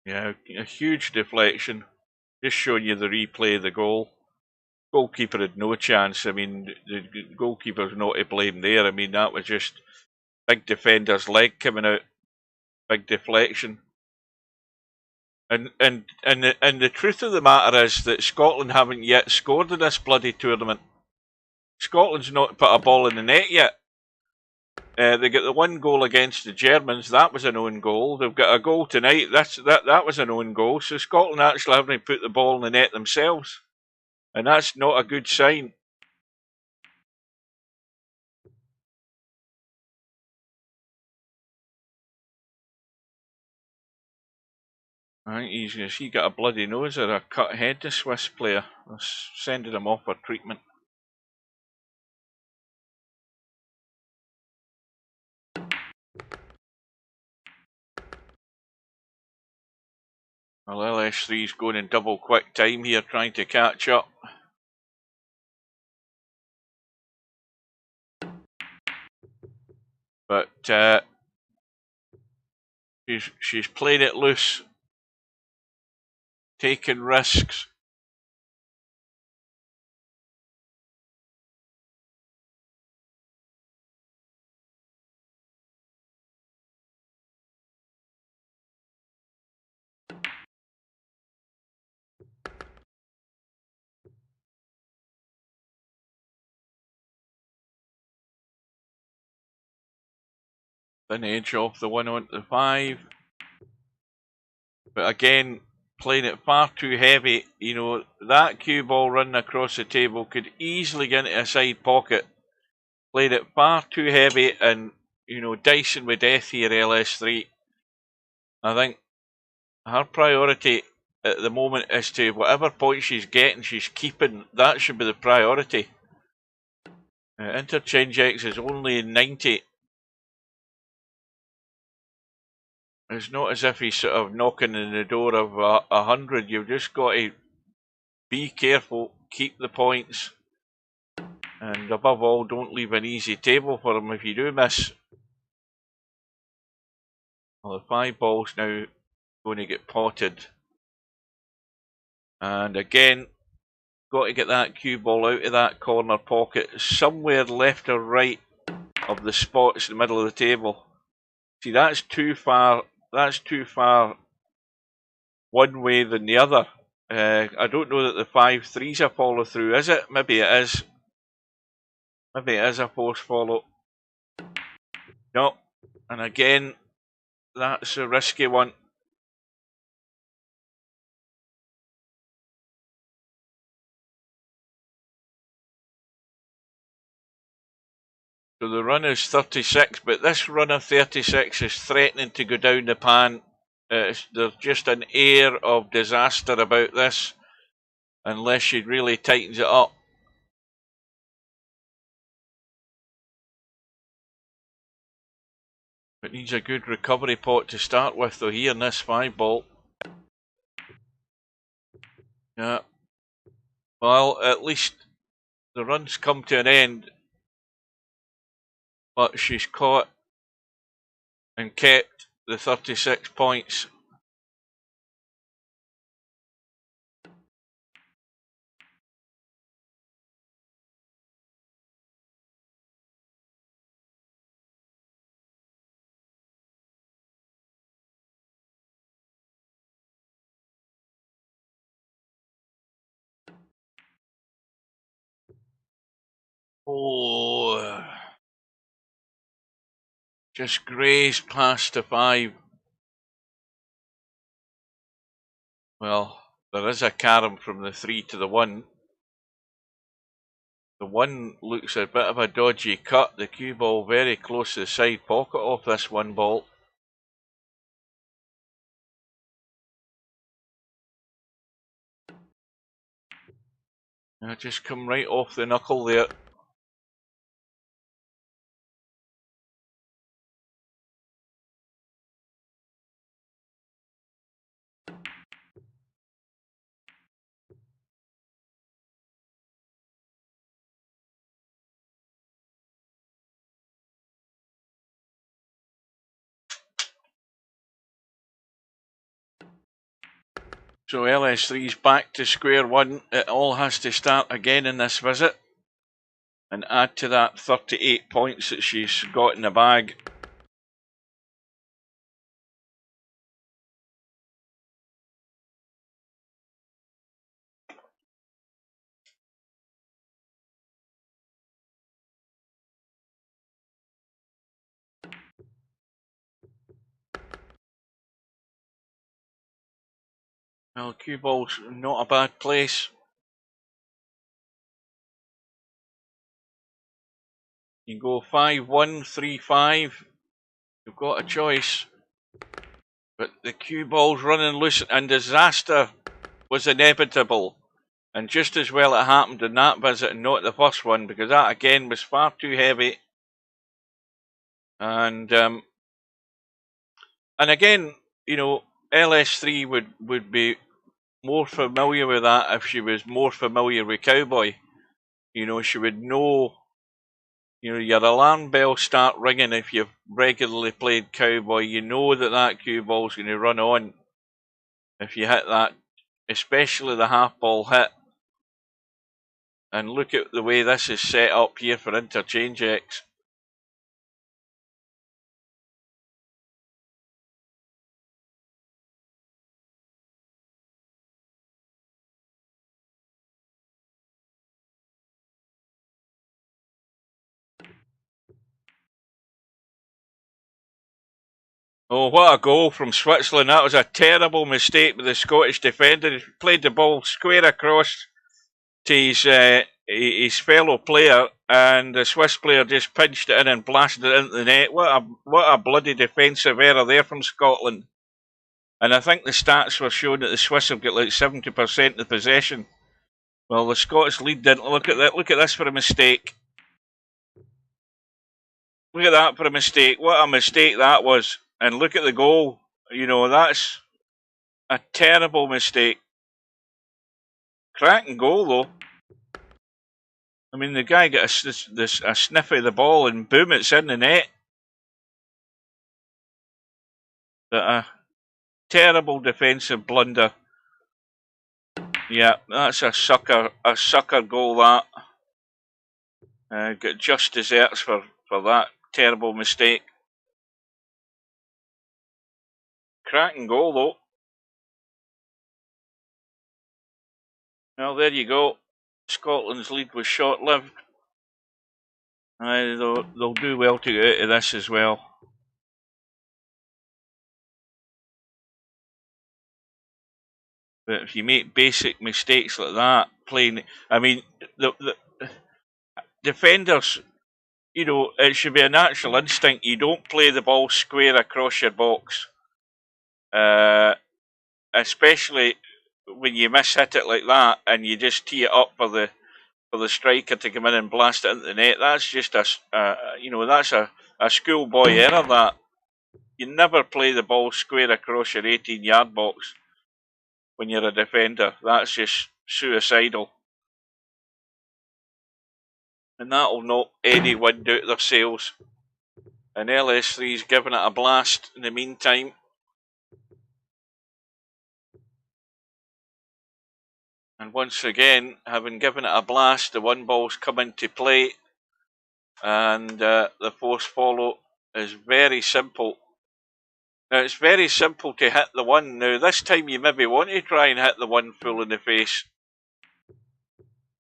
Yeah, a huge deflection. Just showing you the replay of the goal. Goalkeeper had no chance. The goalkeeper's not to blame there. That was just big defender's leg coming out. Big deflection. And the truth of the matter is that Scotland haven't yet scored in this bloody tournament. Scotland's not put a ball in the net yet. They got the one goal against the Germans. That was an own goal. They've got a goal tonight. That was an own goal. So Scotland actually haven't put the ball in the net themselves, and that's not a good sign. I think he got a bloody nose or a cut head, the Swiss player. They're sending him off for treatment. Well, LS3's going in double quick time here, trying to catch up. But she's playing it loose, taking risks. an edge off the 1 onto the 5. But again, playing it far too heavy. You know, that cue ball running across the table could easily get into a side pocket. Played it far too heavy and, you know, dicing with death here, LS3. I think her priority at the moment is to whatever point she's getting, she's keeping. That should be the priority. Interchangex is only 90. It's not as if he's sort of knocking on the door of 100. You've just got to be careful, keep the points, and above all, don't leave an easy table for him if you do miss. Well, the 5 ball's now going to get potted. And again, got to get that cue ball out of that corner pocket, somewhere left or right of the spots in the middle of the table. See, that's too far. That's too far one way than the other. I don't know that the 5-3's a follow through, is it? Maybe it is. Maybe it is a force follow. No. And again, that's a risky one. So the run is 36, but this run of 36 is threatening to go down the pan. There's just an air of disaster about this, unless she really tightens it up. It needs a good recovery pot to start with, though, here in this 5 ball. Yeah. Well, at least the run's come to an end, but she's caught and kept the 36 points. Oh, just grazed past the 5. Well, there is a carom from the 3 to the 1. The 1 looks a bit of a dodgy cut. The cue ball very close to the side pocket off this 1 ball. Just come right off the knuckle there. So LS3's back to square one. It all has to start again in this visit and add to that 38 points that she's got in the bag. Well, cue ball's not a bad place. You can go 5-1, 3-5. You've got a choice. But the cue ball's running loose and disaster was inevitable. And just as well it happened in that visit and not the first one, because that again was far too heavy. And again, you know, LS3 would be more familiar with that if she was more familiar with Cowboy. You know, she would know, you know, your alarm bells start ringing if you've regularly played Cowboy. You know that that cue ball's going to run on if you hit that, especially the half ball hit. And look at the way this is set up here for Interchangex. Oh, what a goal from Switzerland. That was a terrible mistake with the Scottish defender. He played the ball square across to his fellow player, and the Swiss player just pinched it in and blasted it into the net. What a bloody defensive error there from Scotland. And I think the stats were showing that the Swiss have got like 70% of the possession. Well, the Scots lead didn't. Look at that. Look at this for a mistake. Look at that for a mistake. What a mistake that was. And look at the goal. You know, that's a terrible mistake. Cracking goal, though. I mean, the guy got a sniff of the ball and boom, it's in the net. But a terrible defensive blunder. Yeah, that's a sucker goal, that. Got just desserts for that terrible mistake. Cracking goal, though. Well, there you go. Scotland's lead was short-lived. They'll do well to get out of this as well. But if you make basic mistakes like that, playing, I mean, the defenders, you know, it should be a natural instinct. You don't play the ball square across your box, especially when you miss-hit it like that and you just tee it up for the striker to come in and blast it into the net. That's just that's a schoolboy error. That you never play the ball square across your 18-yard box when you're a defender. That's just suicidal. And that'll knock any wind out of their sails. And LS3's giving it a blast in the meantime. And once again, having given it a blast, the one ball's come into play. And the force follow is very simple. Now, it's very simple to hit the one. Now, this time you maybe want to try and hit the one full in the face.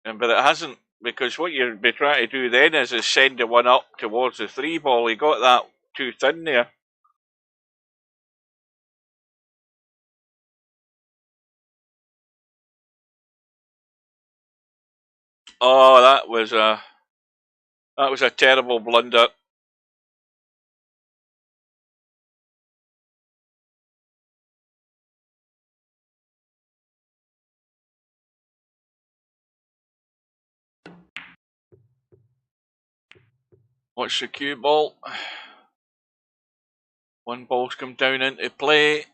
But it hasn't, because what you'd be trying to do then is send the one up towards the 3 ball. He got that too thin there. Oh, that was a terrible blunder. Watch the cue ball. One ball's come down into play.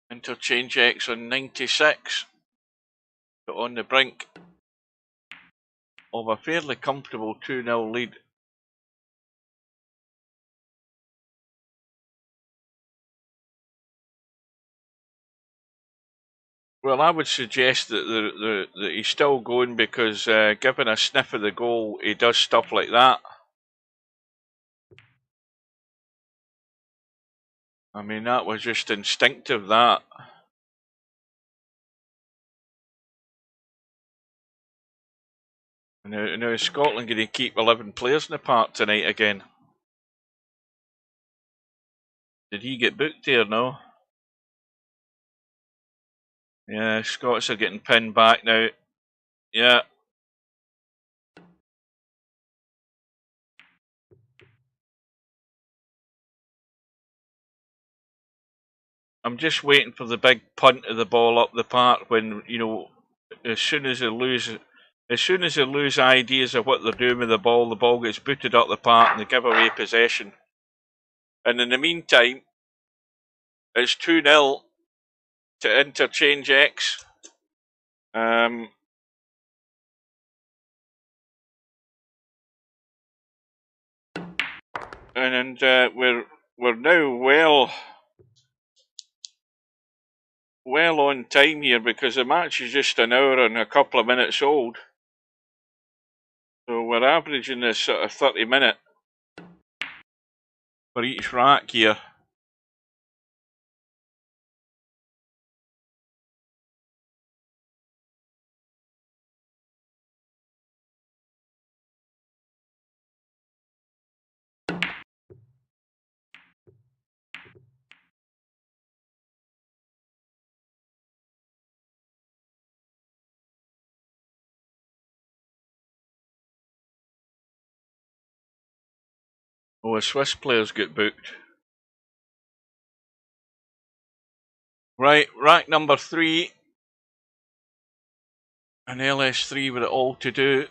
Interchangex on 96. But on the brink of a fairly comfortable 2-0 lead. Well, I would suggest that he's still going, because given a sniff of the goal, he does stuff like that. I mean, that was just instinctive, that. Now is Scotland going to keep 11 players in the park tonight again? Did he get booked there? No. Yeah, Scots are getting pinned back now. Yeah. I'm just waiting for the big punt of the ball up the park when, you know, as soon as they lose ideas of what they're doing with the ball gets booted up the park and they give away possession. And in the meantime, it's 2-0 to Interchangex. And we're now well on time here, because the match is just an hour and a couple of minutes old. So we're averaging this sort of 30-minute for each rack here. Oh, a Swiss players get booked. Right, rack number 3. And LS3 with it all to do.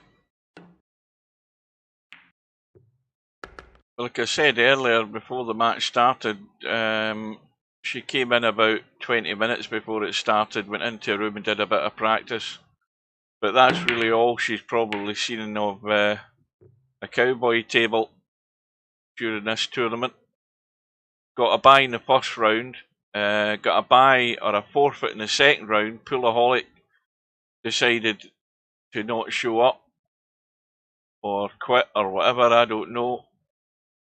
Like I said earlier, before the match started, she came in about 20 minutes before it started, went into a room and did a bit of practice. But that's really all she's probably seen of a cowboy table during this tournament. Got a bye in the first round, got a bye or a forfeit in the second round. Poolaholic decided to not show up or quit or whatever, I don't know.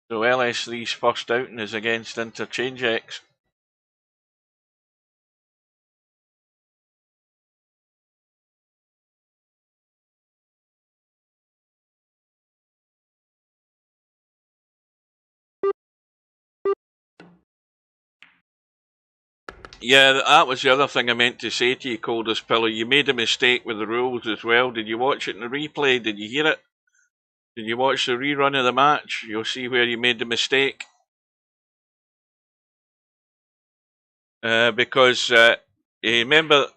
So LS3's first outing is against Interchangex. Yeah, that was the other thing I meant to say to you, Coldest Pillow. You made a mistake with the rules as well. Did you watch it in the replay? Did you hear it? Did you watch the rerun of the match? You'll see where you made the mistake. Because you remember,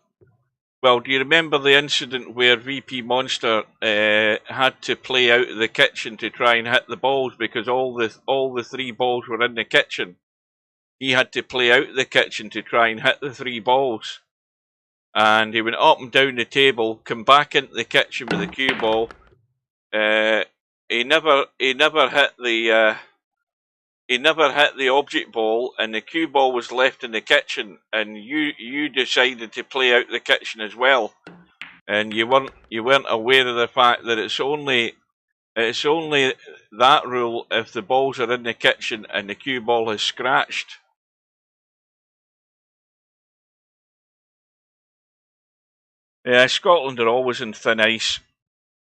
well, do you remember the incident where VP Monster had to play out of the kitchen to try and hit the balls because all the 3 balls were in the kitchen? He had to play out of the kitchen to try and hit the 3 balls. And he went up and down the table, come back into the kitchen with the cue ball. He never hit the object ball, and the cue ball was left in the kitchen. And you decided to play out the kitchen as well, and you weren't aware of the fact that it's only that rule if the balls are in the kitchen and the cue ball is scratched. Yeah, Scotland are always in thin ice.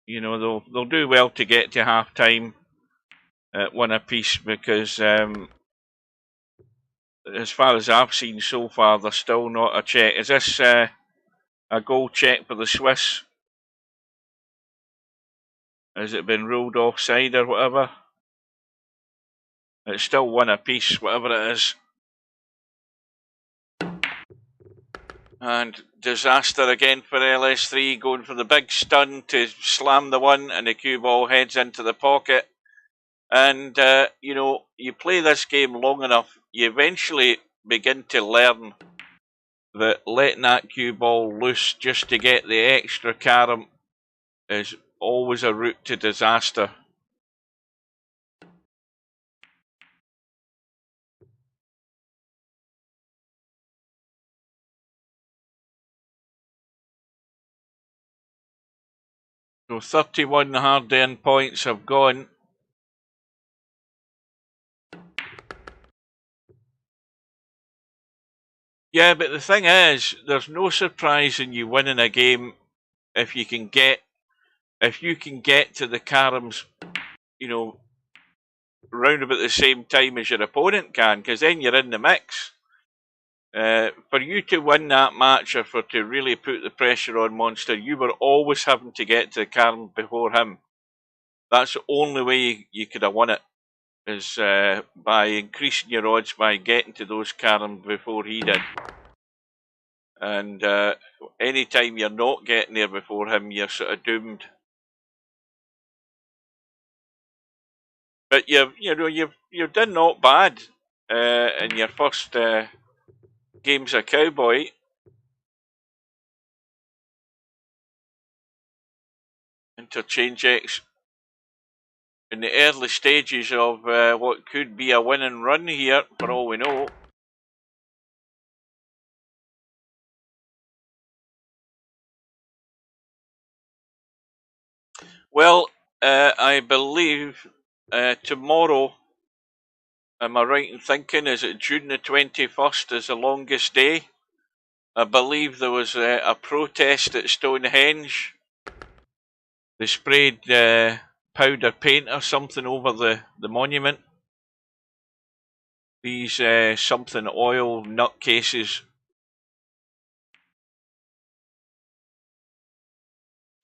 You know, they'll do well to get to half time at 1 apiece because as far as I've seen so far, they're still not a check. Is this a goal check for the Swiss? Has it been ruled offside or whatever? It's still 1 apiece, whatever it is. And disaster again for LS3, going for the big stun to slam the one, and the cue ball heads into the pocket. And, you know, you play this game long enough, you eventually begin to learn that letting that cue ball loose just to get the extra carom is always a route to disaster. So 31 hard-earned points have gone. Yeah, but the thing is, there's no surprise in you winning a game if you can get to the caroms, you know, round about the same time as your opponent can, because then you're in the mix. For you to win that match, or for to really put the pressure on Monster, you were always having to get to the carom before him. That's the only way you could have won it, is by increasing your odds by getting to those caroms before he did. And any time you're not getting there before him, you're sort of doomed. But you've done not bad in your first games of Cowboy. Interchangex in the early stages of what could be a win and run here, for all we know. Well, I believe tomorrow, am I right in thinking, is it June the 21st is the longest day? I believe there was a protest at Stonehenge. They sprayed powder paint or something over the monument. These something oil nutcases.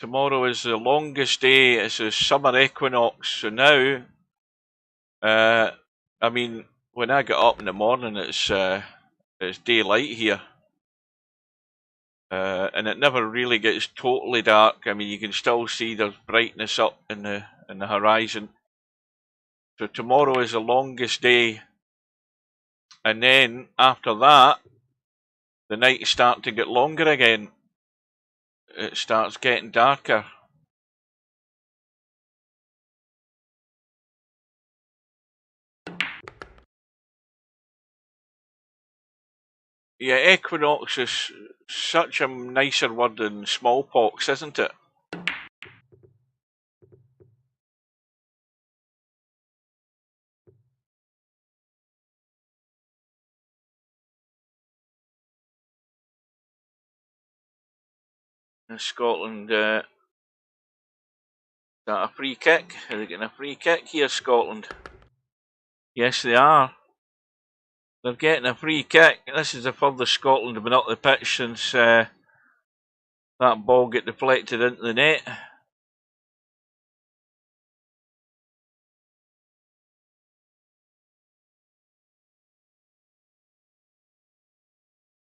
Tomorrow is the longest day. It's the summer equinox. So now I mean, when I get up in the morning, it's daylight here, and it never really gets totally dark. I mean, you can still see there's brightness up in the horizon. So tomorrow is the longest day, and then after that, the nights start to get longer again. It starts getting darker. Yeah, equinox is such a nicer word than smallpox, isn't it? In Scotland, is that a free kick? Are they getting a free kick here, Scotland? Yes, they are. They're getting a free kick. This is the furthest Scotland have been up the pitch since that ball got deflected into the net.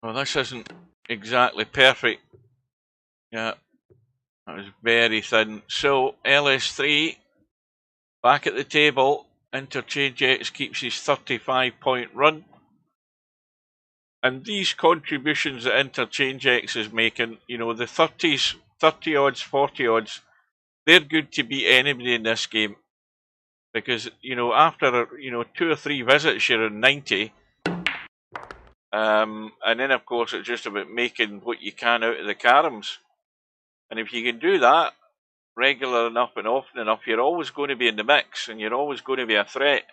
Well, this isn't exactly perfect. Yeah, that was very thin. So, LS3 back at the table. Interchangex keeps his 35-point run. And these contributions that Interchangex is making, you know, the 30s, 30 odds, 40 odds, they're good to beat anybody in this game. Because, you know, after, you know, 2 or 3 visits, you're in 90. And then, of course, it's just about making what you can out of the caroms. And if you can do that regular enough and often enough, you're always going to be in the mix and you're always going to be a threat.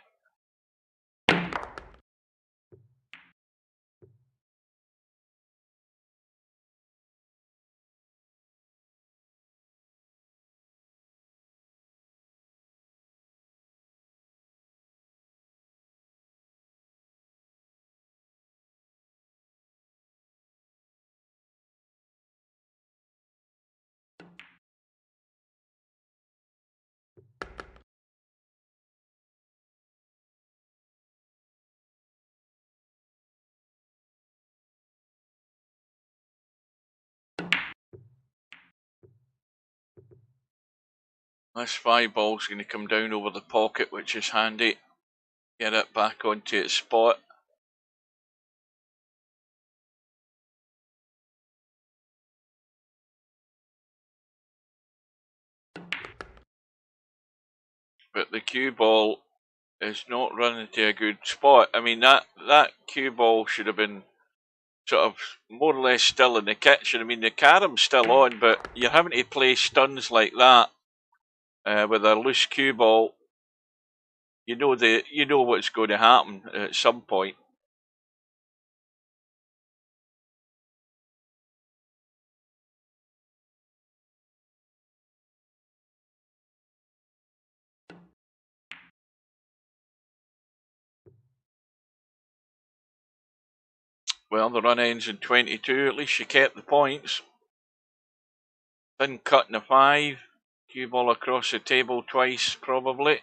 This 5 ball's going to come down over the pocket, which is handy. Get it back onto its spot. But the cue ball is not running to a good spot. I mean, that cue ball should have been sort of more or less still in the kitchen. I mean, the carom's still on, but you're having to play stuns like that with a loose cue ball. You know what's going to happen at some point. Well, the run ends in 22. At least you kept the points. Thin cut in a 5. Cue ball across the table twice, probably.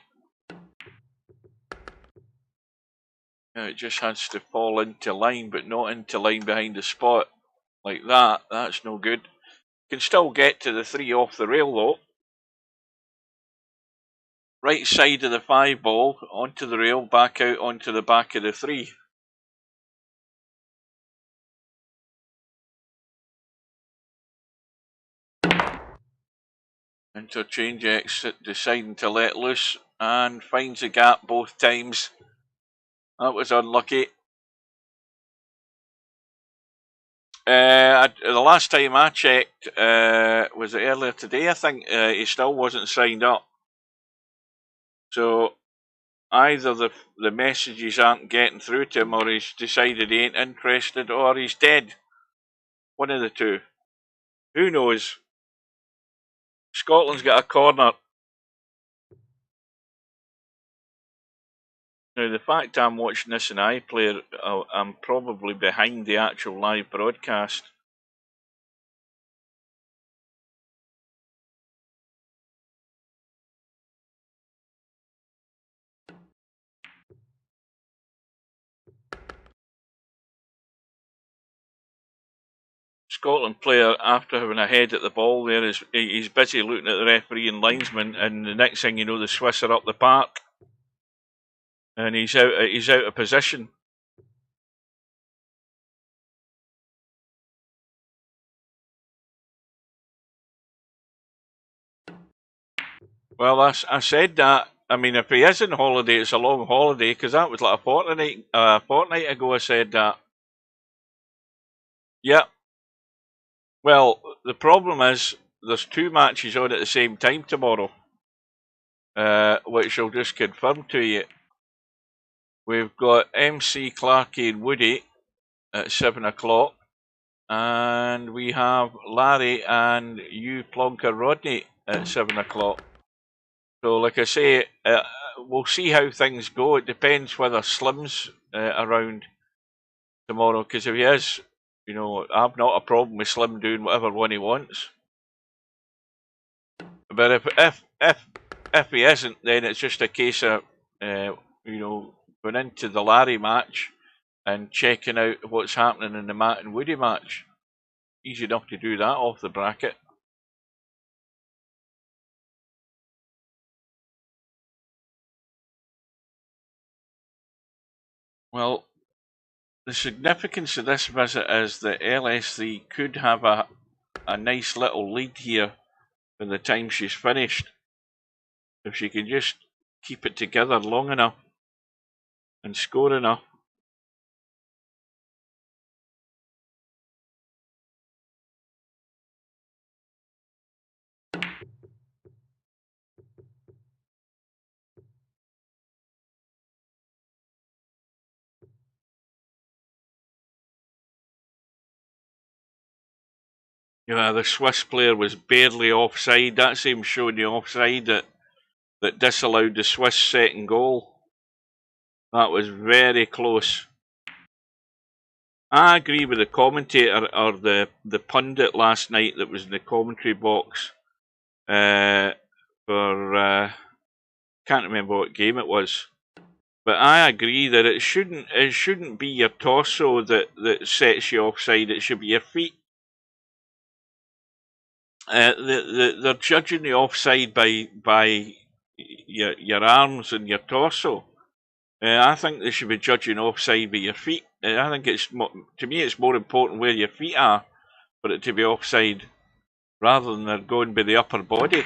Now it just has to fall into line, but not into line behind the spot. Like that. That's no good. Can still get to the 3 off the rail, though. Right side of the 5 ball, onto the rail, back out onto the back of the 3. Interchangex deciding to let loose and finds a gap both times. That was unlucky. The last time I checked, was it earlier today? I think he still wasn't signed up. So either the messages aren't getting through to him, or he's decided he ain't interested, or he's dead. One of the two. Who knows? Scotland's got a corner. Now, the fact I'm watching this in iPlayer, I'm probably behind the actual live broadcast. Scotland player, after having a head at the ball there, he's busy looking at the referee and linesman, and the next thing you know, the Swiss are up the park, and he's out of position. Well, I said that. I mean, if he is on holiday, it's a long holiday, because that was like a fortnight ago I said that. Yeah. Well, the problem is there's 2 matches on at the same time tomorrow, which I'll just confirm to you. We've got MC Clarkey and Woody at 7 o'clock, and we have Larry and Hugh Plonker Rodney at 7 o'clock. So, like I say, we'll see how things go. It depends whether Slim's around tomorrow, because if he is, you know, I've not a problem with Slim doing whatever one he wants. But if he isn't, then it's just a case of you know, going into the Larry match and checking out what's happening in the Matt and Woody match. Easy enough to do that off the bracket. Well, the significance of this visit is that LS3 could have a nice little lead here by the time she's finished, if she can just keep it together long enough and score enough. Yeah, the Swiss player was barely offside. That's him showing the offside that disallowed the Swiss second goal. That was very close. I agree with the commentator, or the pundit last night that was in the commentary box for can't remember what game it was, but I agree that it shouldn't be your torso that sets you offside. It should be your feet. They're judging the offside by your arms and your torso. I think they should be judging offside by your feet. I think to me it's more important where your feet are for it to be offside, rather than they're going by the upper body.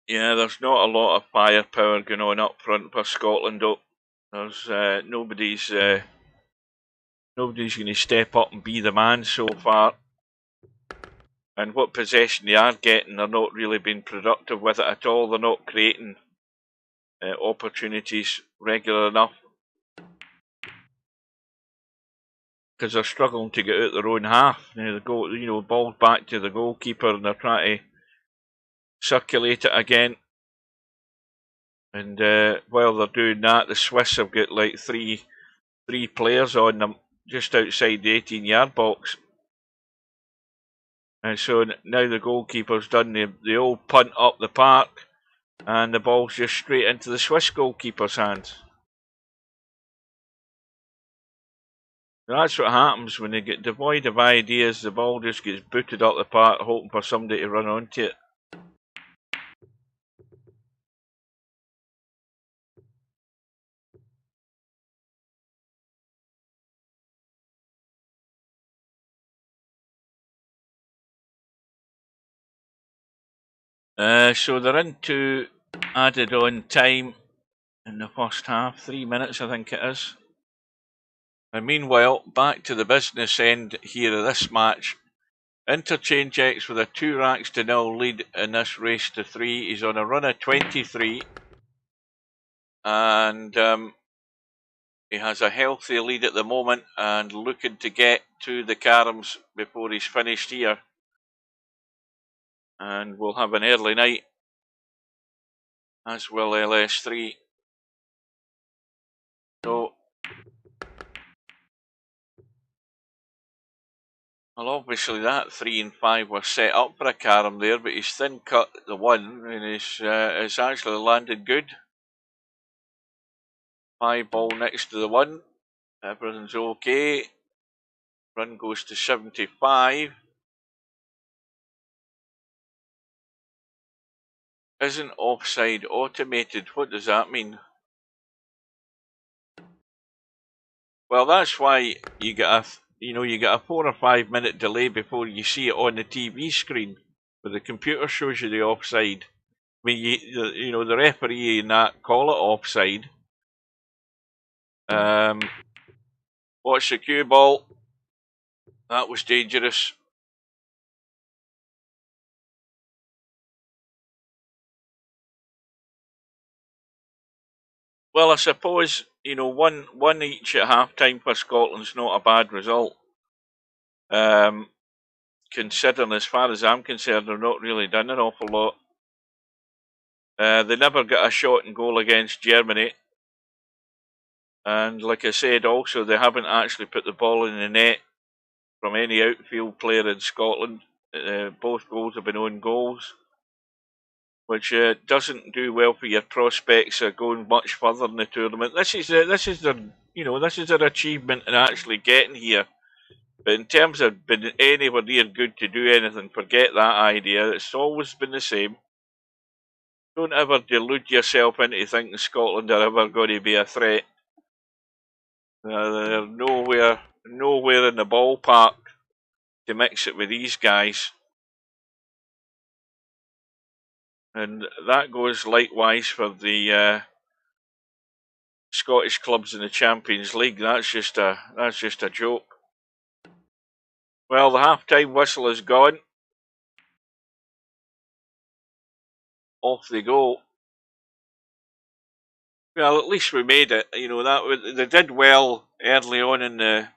Yeah, there's not a lot of firepower going on up front for Scotland, though. There's nobody's going to step up and be the man so far. And what possession they are getting, they're not really being productive with it at all. They're not creating opportunities regular enough, because they're struggling to get out their own half. The ball's back to the goalkeeper, and they're trying to circulate it again. And while they're doing that, the Swiss have got like three players on them just outside the 18-yard box. And so now the goalkeeper's done the old punt up the park, and the ball's just straight into the Swiss goalkeeper's hands. That's what happens when they get devoid of ideas. The ball just gets booted up the park, hoping for somebody to run onto it. So they're into added on time in the first half, 3 minutes I think it is. And meanwhile, back to the business end here of this match. Interchangex with a 2-0 lead in this race to 3. He's on a run of 23. And he has a healthy lead at the moment and looking to get to the Carams before he's finished here. and we'll have an early night, as will LS3. So, well, obviously that 3 and 5 were set up for a carom there, but he's thin cut the 1 and it's actually landed good. 5 ball next to the 1. Everything's okay. Run goes to 75. Isn't offside automated? What does that mean? Well, that's why you get a 4 or 5 minute delay before you see it on the TV screen, but the computer shows you the offside. I mean, the referee in that call it offside. Watch the cue ball. That was dangerous. Well, I suppose, one each at half time for Scotland's not a bad result. Considering, as far as I'm concerned, they've not really done an awful lot. They never got a shot and goal against Germany. And like I said, also, they haven't actually put the ball in the net from any outfield player in Scotland. Both goals have been own goals, which doesn't do well for your prospects of going much further in the tournament. This is their achievement in actually getting here. But in terms of being anywhere near good to do anything, forget that idea. It's always been the same. Don't ever delude yourself into thinking Scotland are ever going to be a threat. They're nowhere in the ballpark to mix it with these guys. And that goes likewise for the Scottish clubs in the Champions League. That's just a joke. Well, the half-time whistle is gone. Off they go. Well, at least we made it. They did well early on in the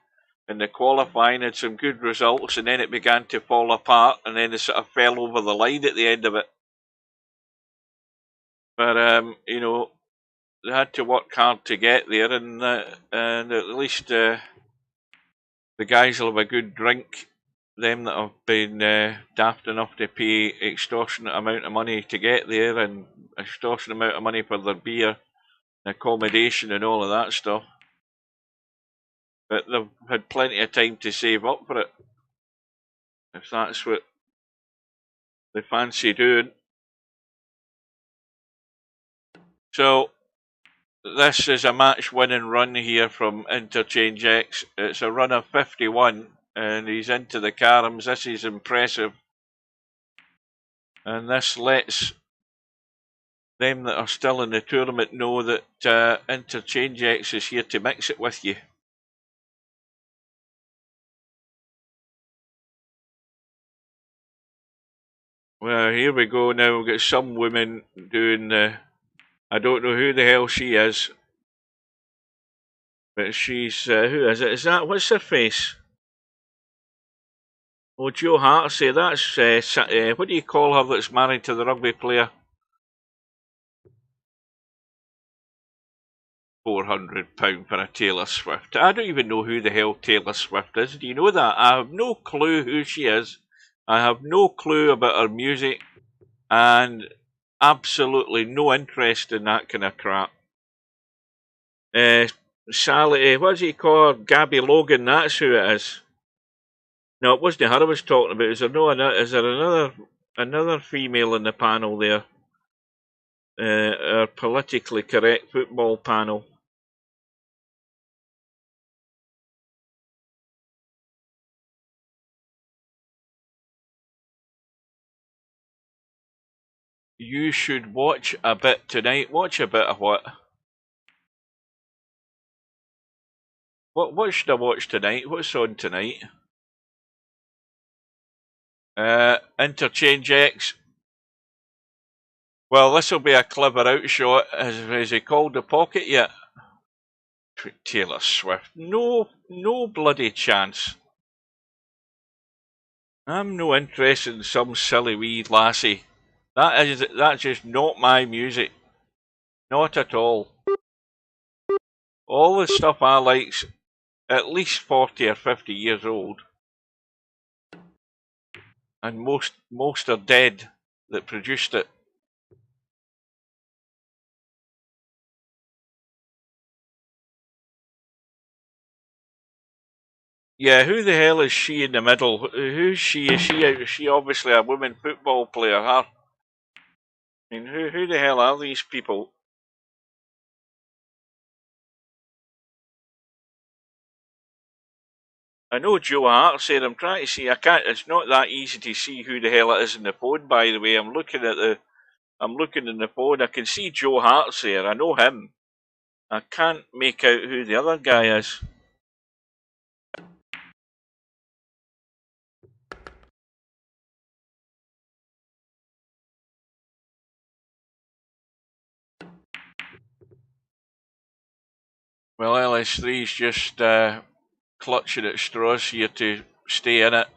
qualifying, had some good results, and then it began to fall apart, and then they sort of fell over the line at the end of it. But they had to work hard to get there, and at least the guys will have a good drink. Them that have been daft enough to pay extortionate amount of money to get there, and extortionate amount of money for their beer, accommodation, and all of that stuff. But they've had plenty of time to save up for it, if that's what they fancy doing. So, this is a match-winning run here from Interchangex. It's a run of 51, and he's into the caroms. This is impressive. And this lets them that are still in the tournament know that Interchangex is here to mix it with you. Well, here we go now. We've got some women doing I don't know who the hell she is. But she's, who is it? Is that, what's her face? Oh, Joe Hartsey. That's, what do you call her that's married to the rugby player? £400 for a Taylor Swift. I don't even know who the hell Taylor Swift is. Do you know that? I have no clue who she is. I have no clue about her music, and absolutely no interest in that kind of crap. Sally, what does he call her? Gabby Logan, that's who it is. No, it wasn't her I was talking about. Is there another female in the panel there? Our politically correct football panel. You should watch a bit tonight. Watch a bit of what? What should I watch tonight? What's on tonight? Interchangex. Well, this will be a clever outshot. Has he called the pocket yet? Taylor Swift. No bloody chance. I'm no interested in some silly wee lassie. That's just not my music. Not at all. All the stuff I like's at least 40 or 50 years old. And most are dead that produced it. Yeah, who the hell is she in the middle? Who's she? Is she obviously a women football player, huh? I mean, who the hell are these people? I know Joe Hart said, I'm trying to see, I can't, it's not that easy to see who the hell it is in the phone, by the way. I'm looking in the phone, I can see Joe Hart's there, I know him. I can't make out who the other guy is. Well, LS3's just clutching at straws here to stay in it.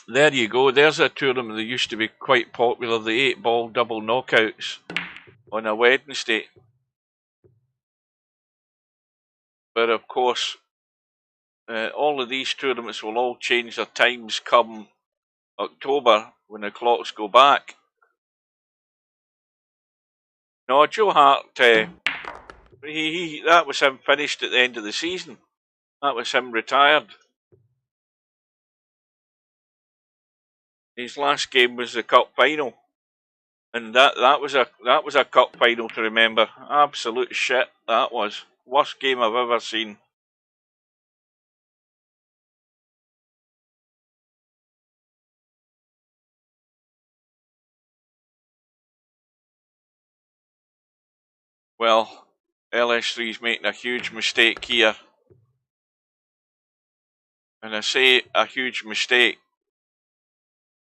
There you go, there's a tournament that used to be quite popular, the 8-ball double knockouts on a Wednesday. But of course, all of these tournaments will all change their times come October when the clocks go back. No, Joe Hart, that was him finished at the end of the season. That was him retired. His last game was the cup final, and that was a cup final to remember. Absolute shit that was. Worst game I've ever seen. Well, LS3's making a huge mistake here. And I say a huge mistake.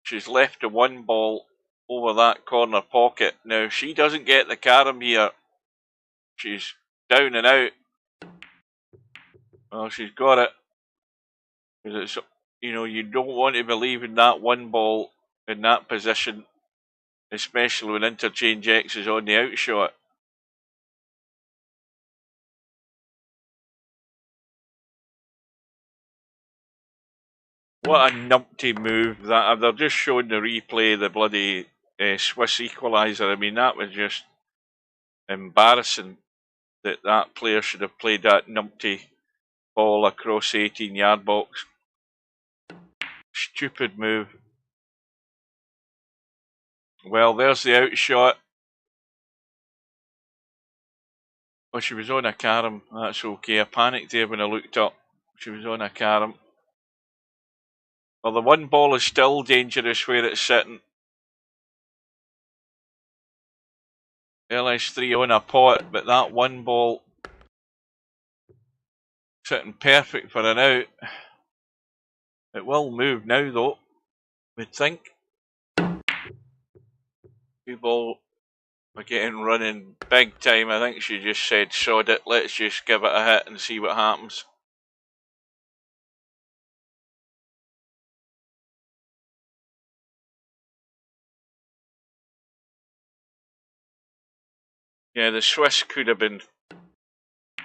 She's left the one ball over that corner pocket. Now, if she doesn't get the carom here, she's down and out. Well, she's got it. Because it's, you don't want to be leaving that one ball in that position, especially when Interchangex is on the outshot. What a numpty move that. They're just showing the replay, the bloody Swiss equaliser. I mean, that was just embarrassing that player should have played that numpty ball across the 18-yard box. Stupid move. Well, there's the outshot. Oh, she was on a carom. That's okay. I panicked there when I looked up. She was on a carom. Well, the one ball is still dangerous where it's sitting. LS3 on a pot, but that one ball sitting perfect for an out. It will move now, though, we'd think. Two ball are getting running big time. I think she just said, sod it, let's just give it a hit and see what happens. Yeah, the Swiss could have been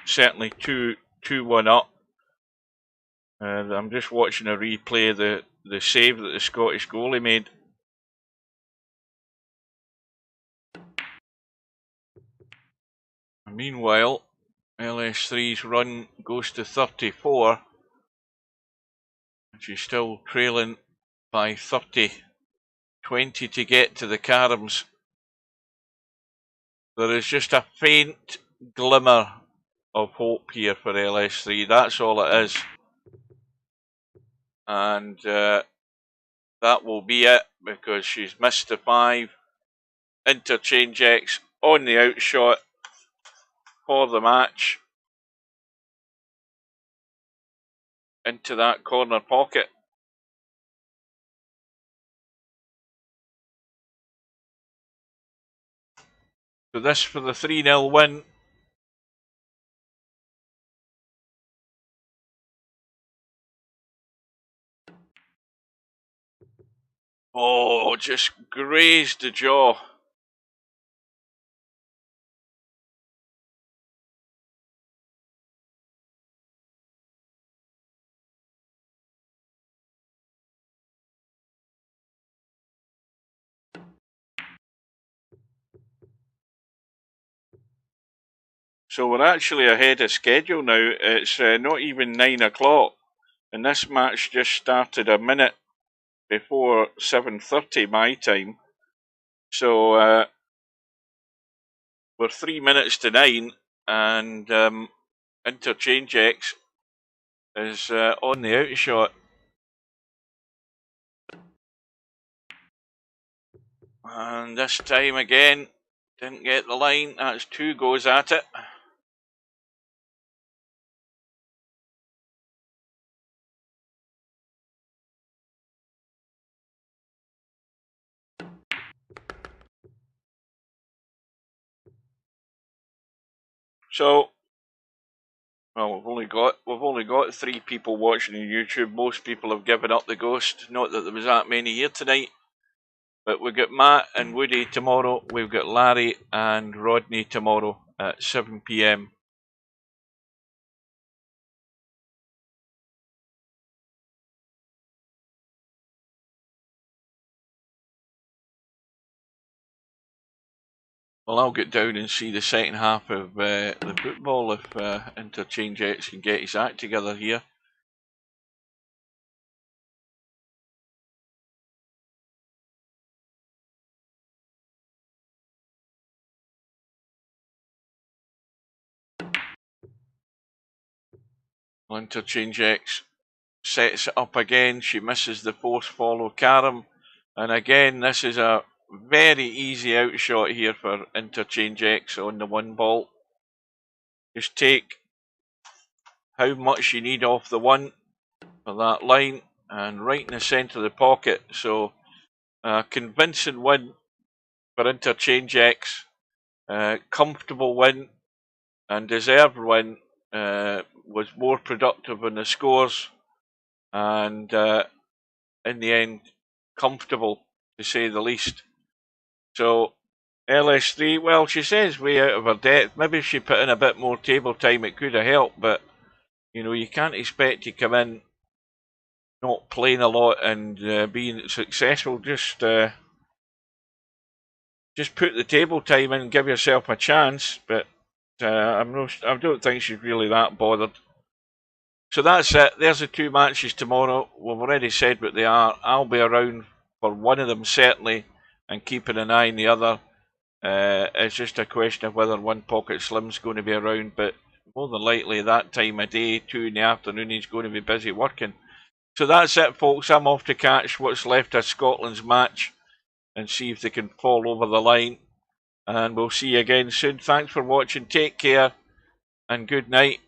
certainly 2-1 up. I'm just watching a replay of the save that the Scottish goalie made. Meanwhile, LS3's run goes to 34. She's still trailing by 30. 20 to get to the caroms. There is just a faint glimmer of hope here for LS3. That's all it is. And that will be it, because she's missed the 5. Interchangex on the outshot for the match into that corner pocket. So this for the 3-0 win. Oh, just grazed the jaw. So we're actually ahead of schedule now. It's not even 9 o'clock, and this match just started a minute before 7:30 my time. So we're 3 minutes to 9, and Interchangex is on the outshot. And this time again, didn't get the line. That's 2 goes at it. So, well, we've only got 3 people watching on YouTube. Most people have given up the ghost. Not that there was that many here tonight. But we've got Matt and Woody tomorrow. We've got Larry and Rodney tomorrow at 7 PM. Well, I'll get down and see the second half of the football if Interchangex can get his act together here. Interchangex sets it up again. She misses the force follow Karam. And again, this is a very easy outshot here for Interchangex on the 1 ball. Just take how much you need off the 1 for that line and right in the centre of the pocket. So a convincing win for Interchangex. Comfortable win and deserved win. Was more productive in the scores and in the end comfortable to say the least. So LS3, well, she says way out of her depth. Maybe if she put in a bit more table time it could have helped, but you can't expect to come in not playing a lot and being successful. Just put the table time in and give yourself a chance, but I don't think she's really that bothered. So that's it. There's the 2 matches tomorrow. We've already said what they are. I'll be around for one of them certainly and keeping an eye on the other. It's just a question of whether One Pocket Slim's going to be around, but more than likely that time of day, 2 in the afternoon, he's going to be busy working. So that's it, folks. I'm off to catch what's left of Scotland's match and see if they can fall over the line. And we'll see you again soon. Thanks for watching. Take care and good night.